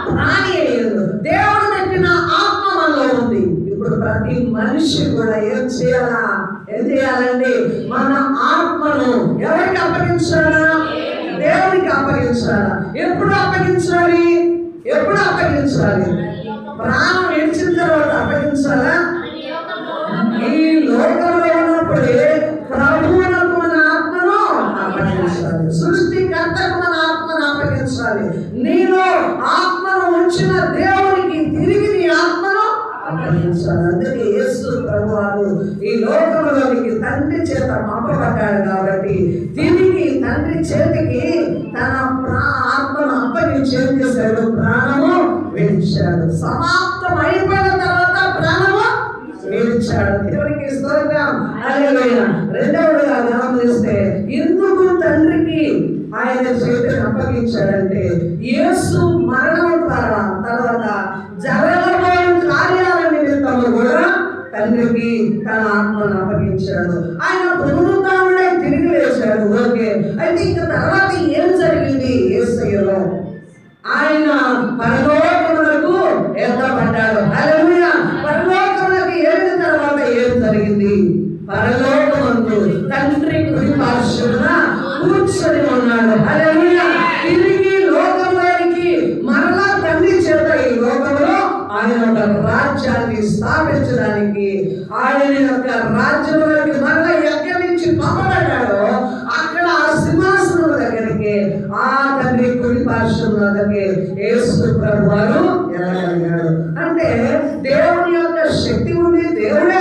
ప్రాణి అయ్యాడు. దేవుడు పెట్టిన ఆత్మ మనలో ఉంది. ఇప్పుడు ప్రతి మనిషి కూడా ఏం చేయాలండి? మన ఆత్మను ఎవరికి అప్పగించాలా? దేవునికి అప్పగించాలా? ఎప్పుడు అప్పగించాలి? ప్రాణం విడిచిన తర్వాత అప్పగించాలా? ఈ లోకంలో ఉన్నప్పుడే ప్రభువునకు మన ఆత్మను అప్పగించాలి. సృష్టికర్తకు మన ఆత్మను అప్పగించాలి. నీలో ఆత్మను ఉంచిన దేవునికి తిరిగి నీ ఆత్మను అప్పగించాలి. అందుకే యేసు ప్రభువారు ఈ లోకంలోనికి తండ్రి చేత పంపబడ్డాడు కాబట్టి తిరిగి తండ్రి చేతికి తన ఆత్మను అప్పగించి ఏం చేశాడు? ప్రాణము విడిచాడు. సమాప్తం అయిపోయిన తర్వాత ప్రాణము విడిచాడు. దేవునికి స్తోత్రం. హల్లెలూయా. రెండవదిగా గమనిస్తే ఎందుకు తండ్రికి ఆయన చేతిని అప్పగించాడంటే యేసు మరణం తర్వాత జరగబోయే కార్యాల నిమిత్తము కూడా తండ్రికి తన ఆత్మను అప్పగించాడు. ఆయన పునరుద్ధానుడై తిరిగి లేచాడు. ఓకే, అయితే ఇంకా తర్వాత ఏం జరిగింది? యేసయ్యలో ఆయన పరలోకములకు ఎత్తబడ్డాడు. హల్లెలూయా. పరలోకములకు ఏలిన తర్వాత ఏం జరిగింది? పరలోకమందు తండ్రి కుడి పార్శ్వమున కూర్చొని ఉన్నాడు. హల్లెలూయా. తిరిగి లోకంలోనికి మరలా తండ్రి చేత ఈ లోకంలో ఆయన ఒక రాజ్యాన్ని స్థాపించడానికి ఆయన యొక్క రాజ్యంలోకి మరలా ఎక్కడి నుంచి పంపబడ్డాడో అక్కడ ఆ సింహాసనం దగ్గరికి ఆ తండ్రి కుడి పార్శ్వం దగ్గరికి యేసు ప్రభువారు వెళ్ళగలిగాడు. అంటే దేవుని యొక్క శక్తి ఉంది. దేవుడే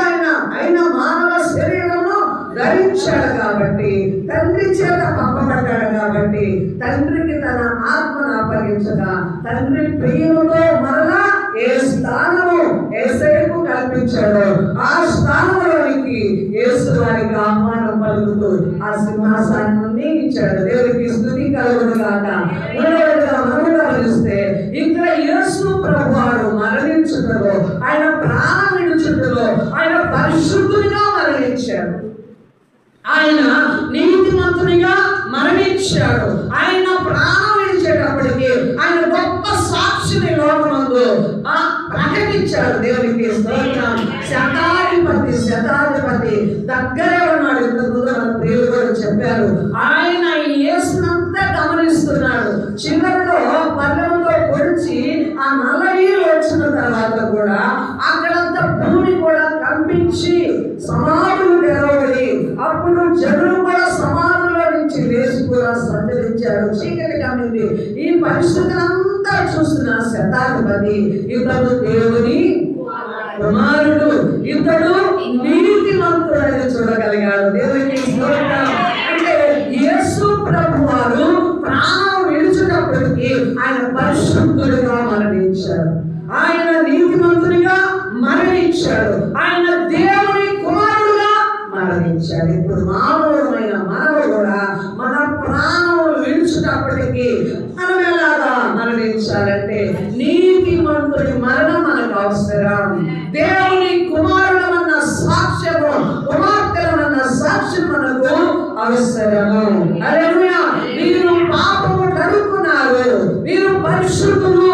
ఆయన మానవ శరీరమును ధరించాడు కాబట్టి, తండ్రి చేత పంపబడ్డాడు కాబట్టి తండ్రికి తన ఆత్మను అప్పగించగా తండ్రి ప్రియులతో మరలా ఏ స్థానము యేసయ్యకు కల్పించాడో ఆ స్థానంలోనికి యేసు వారికి ఆహ్వానం పలుకుతూ ఆ సింహాసనాన్ని ఇచ్చాడు. దేవునికి స్తుతి కలుగును గాక. మూడవదిగా మనం గమనిస్తే ఇక్కడ యేసు ప్రభువారు మరణించుటలో, ఆయన ప్రాణం విడుచుటలో ఆయన పరిశుద్ధునిగా మరణించాడు. ఆయన నీతిమంతునిగా మరణించాడు. ఆయన ప్రాణం విడిచేటప్పటికి ఆయన గొప్ప సాక్షిని లోకమందు ప్రకటించాడు. దేవునికి స్తోత్రం. శతాధిపతి దగ్గరే ఉన్నాడు. ఇంతకుముందు మన ప్రియులు కూడా చెప్పారు. ఆయన యేసునంతా గమనిస్తున్నాడు. చివరిలో పర్వంతో పొడిచి ఆ నల్లనీరు వచ్చిన తర్వాత కూడా అక్కడంతా భూమి కూడా కంపించి సమాధులు తెరవబడి అప్పుడు జనులు కూడా సమాధుల నుంచి లేచి కూడా సంచరించారు. చీకటి కమ్మింది. ఈ పరిస్థితులంతా చూస్తున్న శతాధిపతి ఇతడు దేవుని కుమారుడు, ఇతడు నీతిమంతుడని చూడగలిగాడు. దేవునికి స్తోత్రం. అంటే యేసు ప్రభువారు ప్రాణం విడిచినప్పటికీ ఆయన పరిశుద్ధుడిగా మరణించాడు. ఆయన నీతిమంతునిగా మరణించాడు. ఆయన దేవుని కుమారుడుగా మరణించాడు. ఇప్పుడు మానవుడమైన మనము కూడా మన ప్రాణం విడిచినప్పటికీ మనం ఎలాగా మరణించాలంటే నీతిమంతుడి మరణం మనకు అవసరం. దేవుని కుమారుడమన్న సాక్ష్యము, కుమార్తెలమన్న సాక్ష్యం మనకు అవసరము. హల్లెలూయా. మీరు పాపము కడుక్కున్నారు, మీరు పరిశుద్ధులు.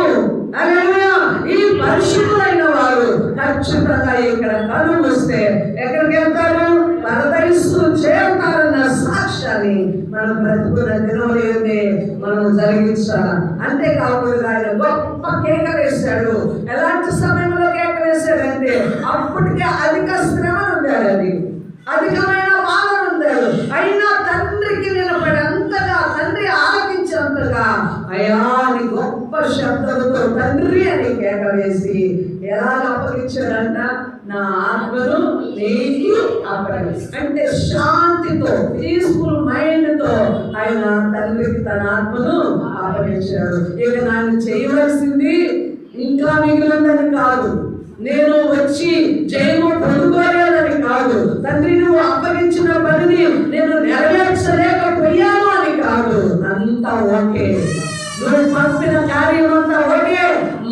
హల్లెలూయా. ఈ పరిశుద్ధులైన వారు ఖచ్చితంగా ఇక్కడ కనుమూస్తే ఎక్కడికి వెళ్తారు? పరదైస్తూ చేరుతారన్న సాక్ష్యాన్ని మనం బ్రతుకున్న దినములే మనం జరిగించాలి. అంతేకాకుండా ఆయన గొప్ప కేక వేశాడు. ఎలాంటి సమయంలో కేక వేశాడంటే అప్పటికే అధిక శ్రమ ఉండాడు, అది అధికమైన బాధ ఉండాడు. అయినా తండ్రికి నిలబడి అంతగా, తండ్రి ఆలకించేంతగా అయ్యా అని గొప్ప శబ్దంతో తండ్రి అని కేక వేసి ఎలా అప్పగించాడంట? నా ఆత్మను నీకు అప్పగిస్తాను. అంటే శాంతితో, పీస్ఫుల్ మైండ్ తో ఆయన తండ్రికి తన ఆత్మను అప్పగించాడు. ఇక నన్ను చేయవలసింది ఇంకా మిగిలిందని కాదు, నేను వచ్చి జయము పొందుకోలేదని కాదు, తండ్రి నువ్వు అప్పగించిన పనిని నేను నెరవేర్చలేకపోయాను అని కాదు, అంతా ఓకే, నువ్వు పంపిన కార్యం అంతా ఓకే,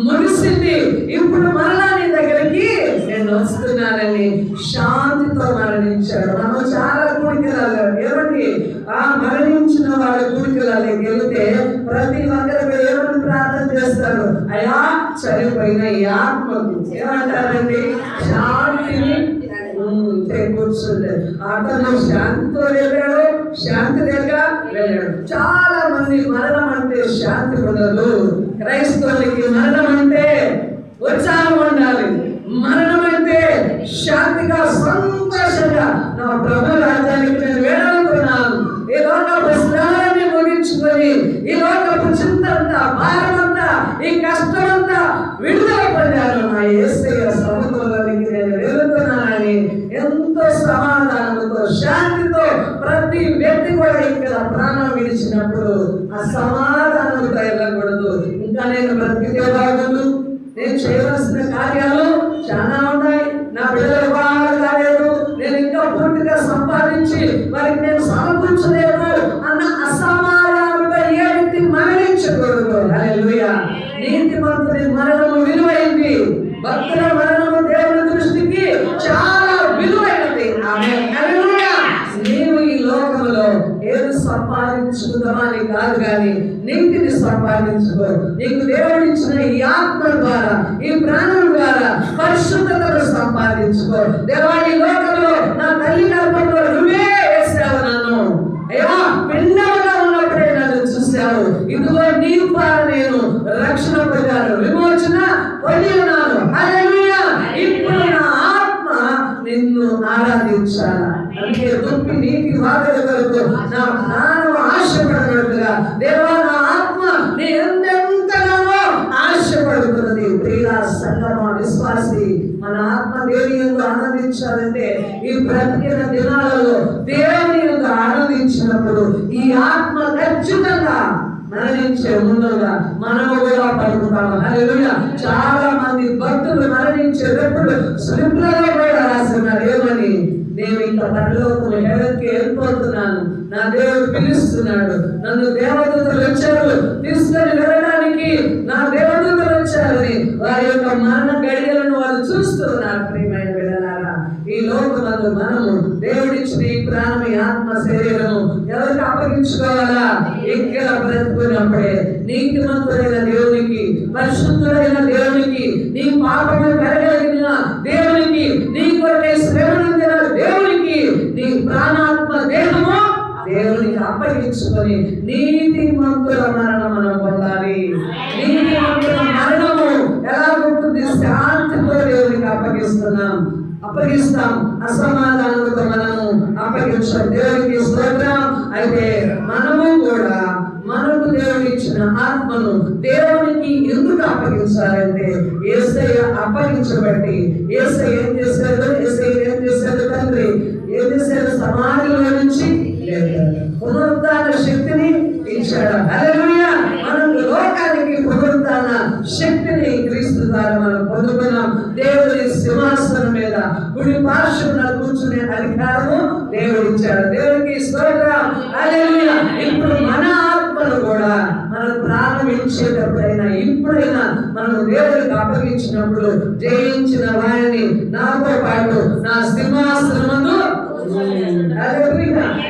ముగిసింది, ఇప్పుడు మరలా నీ దగ్గరికి నేను వస్తున్నానని శాంతితో మరణించాడు. మనం చాలా కూడికలాగా ఏమండి మరణించిన వాళ్ళ కూడికలకి వెళితే ప్రతి ఒక్కరు ఏమని ప్రార్థన చేస్తారు? అయ్యా చనిపోయిన ఈ ఆత్మకు ఏమంటారండి? శాంతిని కూర్చుంటే అతను శాంతితో వెళ్ళాడు, శాంతి లేక వెళ్ళాడు. చాలా మంది మరణం అంటే శాంతి ఉండదు. క్రైస్తవులకి మరణం అంటే ఉత్సాహం ఉండాలి, మరణం అంటే శాంతిగా సంతోషంగా నా ప్రభు రాజ్యానికి నేను వేడుతున్నాను, ఈ లోకపు శ్రమలన్నీ ముగించుకొని ఈ లోకపు చింతంతా, భారమంతా, ఈ కష్టమంతా విడుదల పొందాను, నా యేసయ్య సముద్రంలోనికి నేను వెళ్తున్నానని ఎంతో సమాధానంతో శాంతి వచ్చినప్పుడు ఆ సమాధానంతో వెళ్ళకూడదు. ఇంకా నేను బ్రతికితే బాగుండు, నేను చేయవలసిన కార్యాలు చాలా ఉన్నాయి, నా బిడ్డలు బాగా కాలేదు, నేను ఇంకా పూర్తిగా సంపాదించి వారికి నేను సమకూర్చలేదు అన్న అసమాధానంతో ఏ వ్యక్తి మరణించకూడదు. హల్లెలూయా. నీతిమంతుని మరణము విలువైంది, భక్తుల మరణము దేవుని దృష్టికి చాలా విలువైనది. ఆమేన్. హల్లెలూయా. నీవు ఈ లోకంలో ఏది సంపాదించుకుందామని కాదు కానీ నీతిని సంపాదించుకో. నీకు దేవుడిచ్చిన ఈ ఆత్మ ద్వారా, ఈ ప్రాణం ద్వారా పరిశుద్ధతను సంపాదించుకో. దేవా, ఈ లోకంలో నా తల్లి గర్భంలో నువ్వే వేసావు నన్ను, అయ్యా పిండముగా ఉన్నప్పుడే నన్ను చూసావు, ఇదిగో నీ ద్వారా నేను రక్షణ పొందాను, విమోచన పొంది ఉన్నాను. హల్లెలూయా. ఇప్పుడు నా ఆత్మ నిన్ను ఆరాధించాలా. అందుకే దుప్పి నీటి వాదన కొరకు నా ప్రాణం ఆశపడినట్టుగా దేవా నా ఆత్మ నీ ఎంతెంతగానో ఆశపడుతున్నది. ప్రియుల సంగమ విశ్వాసి, మన ఆత్మ దేవుని యందు ఆనందించాలంటే ఈ బ్రతికిన దినాలలో దేవుని యందు ఆనందించినప్పుడు ఈ ఆత్మ ఖచ్చితంగా మరణించే ముందుగా మనము కూడా పలుకుతాము. హల్లెలూయా. చాలా మంది భక్తులు మరణించేటప్పుడు స్లిప్లలో కూడా రాస్తున్నారు ఏమని, నేను ఇంకా పరలోకం హెవెన్కి వెళ్ళిపోతున్నాను, నా దేవుడు పిలుస్తున్నాడు, నన్ను దేవదూతలు వచ్చారు తీసుకొని వెళ్ళడానికి, నా దేవదూతలు వచ్చారని వారి యొక్క మరణ గడియలను వారు చూస్తున్నారు. ప్రియమైన బిడ్డలారా, ఈ లోకమందు మనము దేవుడిచ్చిన ఈ ప్రాణం, ఈ ఆత్మ, శరీరము ఎవరికి అప్పగించుకోవాలా? ఇక్కడ బ్రతుకున్నప్పుడే నీతిమంతుడైన దేవునికి, పరిశుద్ధుడైన దేవునికి, నీ పాపము కరగలిగిన దేవునికి, నీ కొరకై శ్రమనందిన దేవునికి నీ ప్రాణాత్మ దేహము దేవునికి అప్పగించుకొని నీతిమంతుల మరణం మనం పొందాలి. నీతిమంతుల మరణము ఎలా ఉంటుంది? శాంతితో దేవునికి అప్పగిస్తాం, అసమాధానంతో మనము అప్పగించాం. దేవునికి స్తోత్రం. అయితే మనము కూడా మనకు దేవుడు ఇచ్చిన ఆత్మను దేవునికి ఎందుకు అప్పగించాలంటే యేసయ్య అప్పగించబట్టి, యేసయ్య ఏం చేశాడు? తండ్రి ఏం చేశాడు? సమాధిలో నుంచి పునరుద్ధాన శక్తిని ఇచ్చాడు. హల్లెలూయా. మనం లోకానికి పునరుద్ధాన శక్తిని క్రీస్తు ద్వారా మనం పొందుకున్నాం. దేవుడి సింహాసనం మీద కుడి పార్శ్వమున కూర్చునే అధికారము దేవుడు ఇచ్చాడు. దేవుడికి స్తోత్రం. హల్లెలూయా. ఇప్పుడు మన ఆత్మను కూడా మనం ప్రాణం ఇచ్చేటప్పుడైనా ఇప్పుడైనా మనం దేవుడికి అప్పగించినప్పుడు జయించిన వారిని నాతో పాటు నా సింహాసనమందు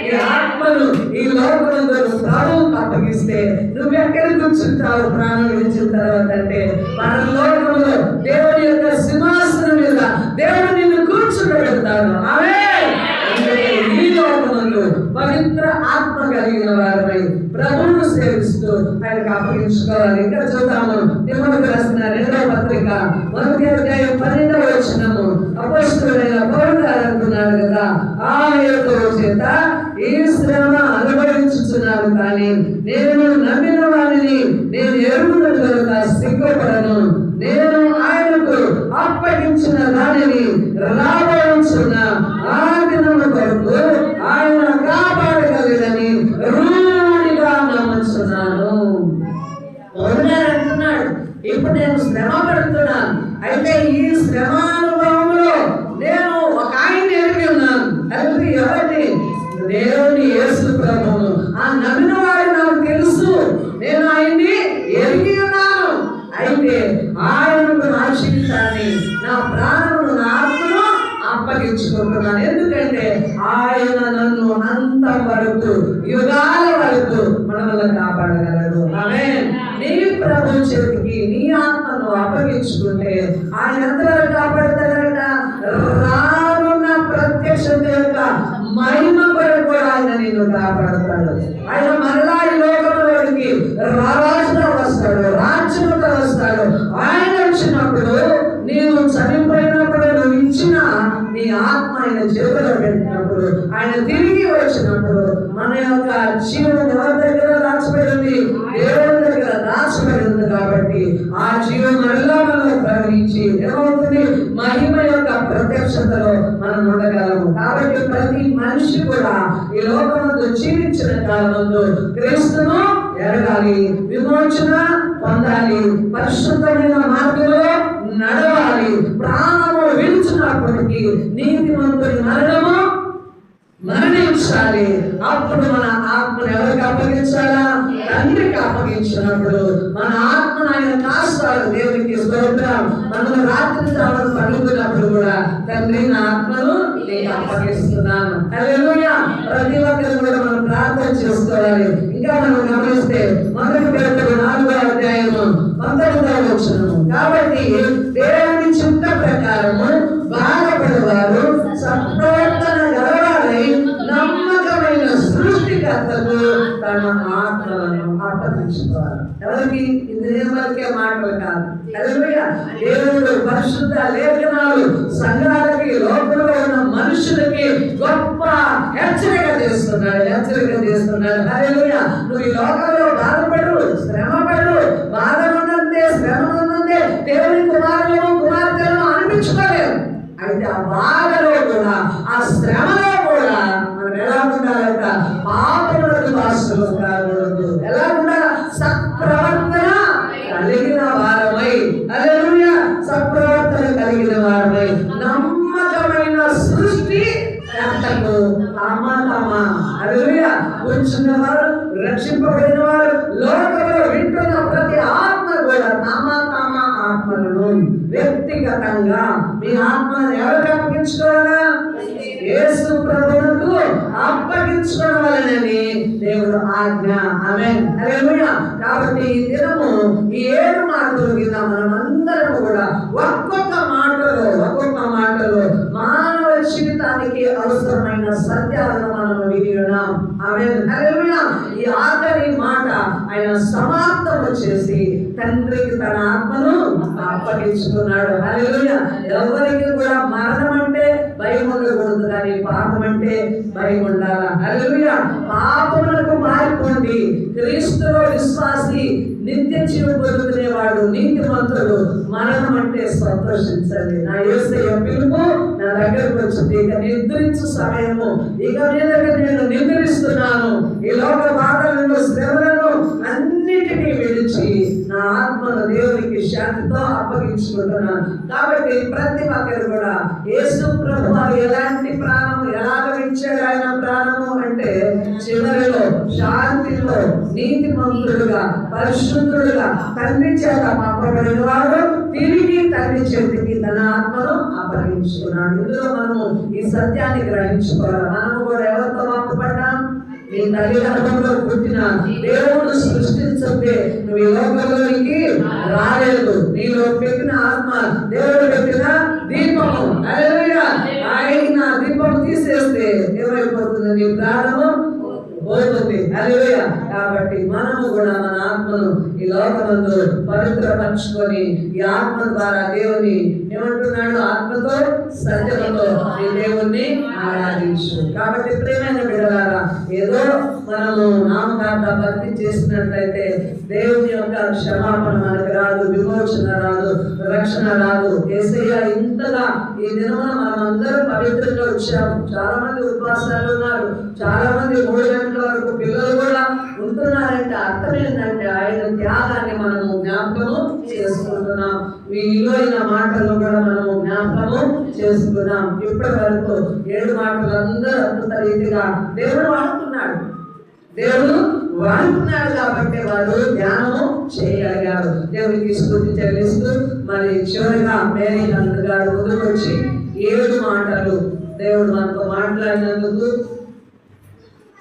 ఈ ఆత్మను ఈ లోకమందు ప్రభువుకు అప్పగిస్తే నువ్వెక్కడ కూర్చుంటావు ప్రాణం విడిచిన తర్వాత అంటే పరలోకంలో దేవుని యొక్క సింహాసనం మీద దేవుడు నిన్ను కూర్చోబెడతాడు. ఆమేన్. ఈ లోకమందు పవిత్ర ఆత్మ కలిగిన వారమై ప్రభువును సేవిస్తూ ఆయనకు అప్పగించుకోవాలి. ఇక్కడ చూద్దాము తిమోతికి రాసిన 2వ పత్రిక 1వ అధ్యాయం 12వ వచనము. అపొస్తలుడైన పౌలు గారు అంటున్నాడు కదా, ఆ యొక్క చేత ఈ శ్రమ అనుభవించుచున్నాను, కానీ నేను నమ్మిన వారిని నేను ఎరుగునట్టు కనుక సిగ్గుపడను. నేను ఆయనకు అప్పగించిన దానిని రాబోచున్న ఆ దినము కొరకు ఆయన కాపాడగలడని రూఢిగా నమ్ముచున్నాను. అంటున్నాడు, ఇప్పుడు నేను శ్రమ పడుతున్నాను, అయితే ఈ శ్రమానుభవంలో నేను ఒక ఆయన ఎరిగి ఉన్నాను. అది ఎవరిని? దేవుని యేసు ప్రభువును. ఆ నమ్మిన వాడు నాకు తెలుసు, నేను ఆయన్ని ఎరిగి ఉన్నాను. అయితే ఆయనకు నా జీవితాన్ని, నా ప్రాణమును, నా ఆత్మను అప్పగించుకుంటున్నాను. ఎందుకంటే ఆయన నన్ను అంత వరకు, యుగాల వరకు మనల్ని కాపాడగలడు. ఆమేన్. నీ ప్రభు చేతికి నీ ఆత్మను అప్పగించుకుంటే ఆయన ఎంతవరకు కాపాడతాడట? రానున్న ప్రత్యక్షత యొక్క మహిమ కొరకు ఆయన నిన్ను కాపాడతాడు. ఆయన మరలా ఈ లోకంలోనికి రాజుగా వస్తాడు, రాజ్యముగా వస్తాడు. ఆయన వచ్చినప్పుడు నీవు చనిపోయినప్పుడు నువ్వు ఇచ్చిన నీ ఆత్మ ఆయన చేతిలో పెట్టినప్పుడు, ఆయన తిరిగి వచ్చినప్పుడు మన యొక్క జీవం ఎవరి దగ్గర దాచిపోయింది? దేవుడి దగ్గర దాచిపోయింది. కాబట్టి ఆ జీవం మళ్ళా మనం ప్రవహించి ఏమవుతుంది? మహిమ యొక్క ప్రత్యక్షతలో మనం ఉండగలము. కాబట్టి ప్రతి మనిషి కూడా ఈ లోకమందు జీవించిన కాలమందు క్రీస్తును ఎరగాలి, విమోచన పొందాలి, పరిశుద్ధమైన మార్గంలో నడవాలి. ప్రాణము విడిచినప్పటికీ నీతిమంతుని మరణించాలి. అప్పుడు మన ఆత్మను ఎవరికి అప్పగించాలా? తండ్రికి అప్పగించినప్పుడు మన ఆత్మను ఆయన కాస్తాడు. దేవునికి స్తోత్రం. మనం రాత్రి జామున పడుకున్నప్పుడు కూడా తండ్రి నా ఆత్మను నీకు అప్పగిస్తున్నాను. హల్లెలూయా. ప్రతి ఒక్కరు కూడా మనం ప్రార్థన చేసుకోవాలి. ఇంకా మనం గమనిస్తే 1 పేతురు 4వ అధ్యాయము 19వ వచనము, కాబట్టి దేవుని చిత్త ప్రకారము బాధపడేవారు సత్ప్రవర్తన గలవారై నమ్మకమైన సృష్టికర్తకు తమ ఆత్మలను అప్పగించుకోవాలి. ఎవరికి? ఇది వరకే మాటలు కాదు. హల్లెలూయా. దేవుడు పరిశుద్ధ లేఖనాలు సంఘాలకి, లోకంలో ఉన్న మనుషులకి గొప్ప హెచ్చరిక చేస్తున్నాడు. హల్లెలూయా. నువ్వు ఈ లోకంలో బాధపడు, శ్రమపడు, బాధ ఉన్నంతే, శ్రమ ఉన్నంతే దేవుని కుమారులను కుమార్తెలను అనిపించుకోలేవు. అయితే ఆ బాధలో కూడా, ఆ శ్రమలో కూడా మనం ఎలా ఉండాలంట? పాపములకు దాసులు కాకూడదు. ఎలా ఉండాలి? సత్ప్రవర్తన కలిగిన వారమై, హల్లెలూయా, సత్ప్రవర్తన కలిగిన వారమై నమ్మకమైన సృష్టి కర్తకు హల్లెలూయా కూర్చున్న వారు, రక్షింపబడిన వారు, లోకంలో వింటున్న ప్రతి ఆత్మ కూడా తమ ఆత్మలను వ్యక్తిగతంగా మీ ఆత్మను ఎవరికి అప్పగించుకోవాలా? యేసు ప్రభువుకు అప్పగించుకోవాలని దేవుడు ఆజ్ఞ. ఆమేన్. హల్లెలూయా. కాబట్టి ఈ దినము ఈ 7 మాటలు కింద మనం అందరం కూడా ఒక్కొక్క మాటలో మానవ జీవితానికి అవసరమైన సత్యాలను మనం విని ఉన్నాం. ఆమేన్. హల్లెలూయా. ఈ ఆఖరి మాట ఆయన సమాప్తము చేసి తండ్రికి తన ఆత్మను అప్పగించుకున్నాడు. హల్లెలూయా. ఎవరికి కూడా మరణం అంటే భయం ఉండకూడదు, కానీ పాపం అంటే భయం ఉండాలా. హల్లెలూయా. పాపములకు మారిపోండి. క్రీస్తులో విశ్వాసి నిత్య జీవం పొందుకునేవాడు నీతిమంతుడు. మరణం అంటే సంతోషించండి. నా యేసయ్య పిలుపు నా దగ్గరకు వచ్చింది. ఇక నిద్రించు సమయము, ఇక మీదకి నేను నిద్రిస్తున్నాను. ఈ లోక బాధలను, శ్రమలను అన్నిటినీ విడిచి నా ఆత్మను దేవునికి శాంతితో అప్పగించుకుంటున్నాను. కాబట్టి ప్రతి ఒక్కరు కూడా యేసు ప్రభువు ఎలాంటి ప్రాణము, ఎలాగ ఇచ్చాడు ఆయన ప్రాణము అంటే చివరిలో శాంతిలో నీతిమంతుడుగా, పరిశుద్ధుడుగా తండ్రి చేత పంపబడిన వాడు తిరిగి తండ్రి చేతికి తన ఆత్మను అప్పగించుకున్నాడు. ఇందులో మనము ఈ సత్యాన్ని గ్రహించుకోవాలి. మనము కూడా ఎవరితో పంపబడ్డాం? నీ తల్లిదండ్రులలో పుట్టిన దేవుడు సృష్టించే నువ్వు ఈ లోకంలోనికి రాలేదు. నీలో పెట్టిన ఆత్మ దేవుడు పెట్టిన దీపము. హల్లెలూయా. ఆయన దీపం తీసేస్తే ఏమైపోతుంది? నీ ప్రాణము పోతుంది. హల్లెలూయా. కాబట్టి మనము కూడా మన ఆత్మను ఈ లోకమందు పవిత్రపరచుకొని ఈ ఆత్మ ద్వారా దేవుని ఏమంటున్నాడు? ఆత్మతో సత్యముతో ఈ దేవుణ్ణి ఆరాధించు. కాబట్టి ప్రియమైన బిడ్డలారా, ఏదో మనము నామకార్థ భక్తి చేసినట్లయితే దేవుని యొక్క క్షమాపణ మనకు రాదు, విమోచన రాదు, రక్షణ రాదు. యేసయ్య ఇంతగా ఈ దినమున మనమందరం పవిత్రంగా వచ్చాము. చాలా మంది ఉపవాసాలు ఉన్నారు, చాలా మంది 3 గంటల వరకు పిల్లలు కూడా ఉంటున్నారంటే అర్థం ఏంటంటే ఆయన త్యాగాన్ని మనము జ్ఞాపకము చేసుకుంటున్నాం. ఈ విలువైన మాటలు కూడా మనము జ్ఞాపకము చేసుకున్నాం. ఇప్పటి వరకు 7 మాటలు అందరూ అద్భుత రీతిగా దేవుడు వాడుతున్నాడు కాబట్టి వారు ధ్యానము చేయగలిగారు. దేవునికి స్తుతి చెల్లిస్తూ మరి చివరిగా మేరీ నందు గారు ముందుకు వచ్చి 7 మాటలు దేవుడు మనతో మాట్లాడినందుకు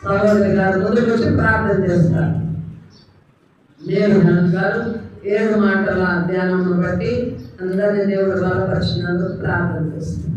సహోదరి గారు ముందుకు వచ్చి ప్రార్థన చేస్తారు. మేరీ నందు గారు 7 మాటల ధ్యానం బట్టి అందరినీ దేవుడు బలపరిచినందుకు ప్రార్థన చేస్తారు.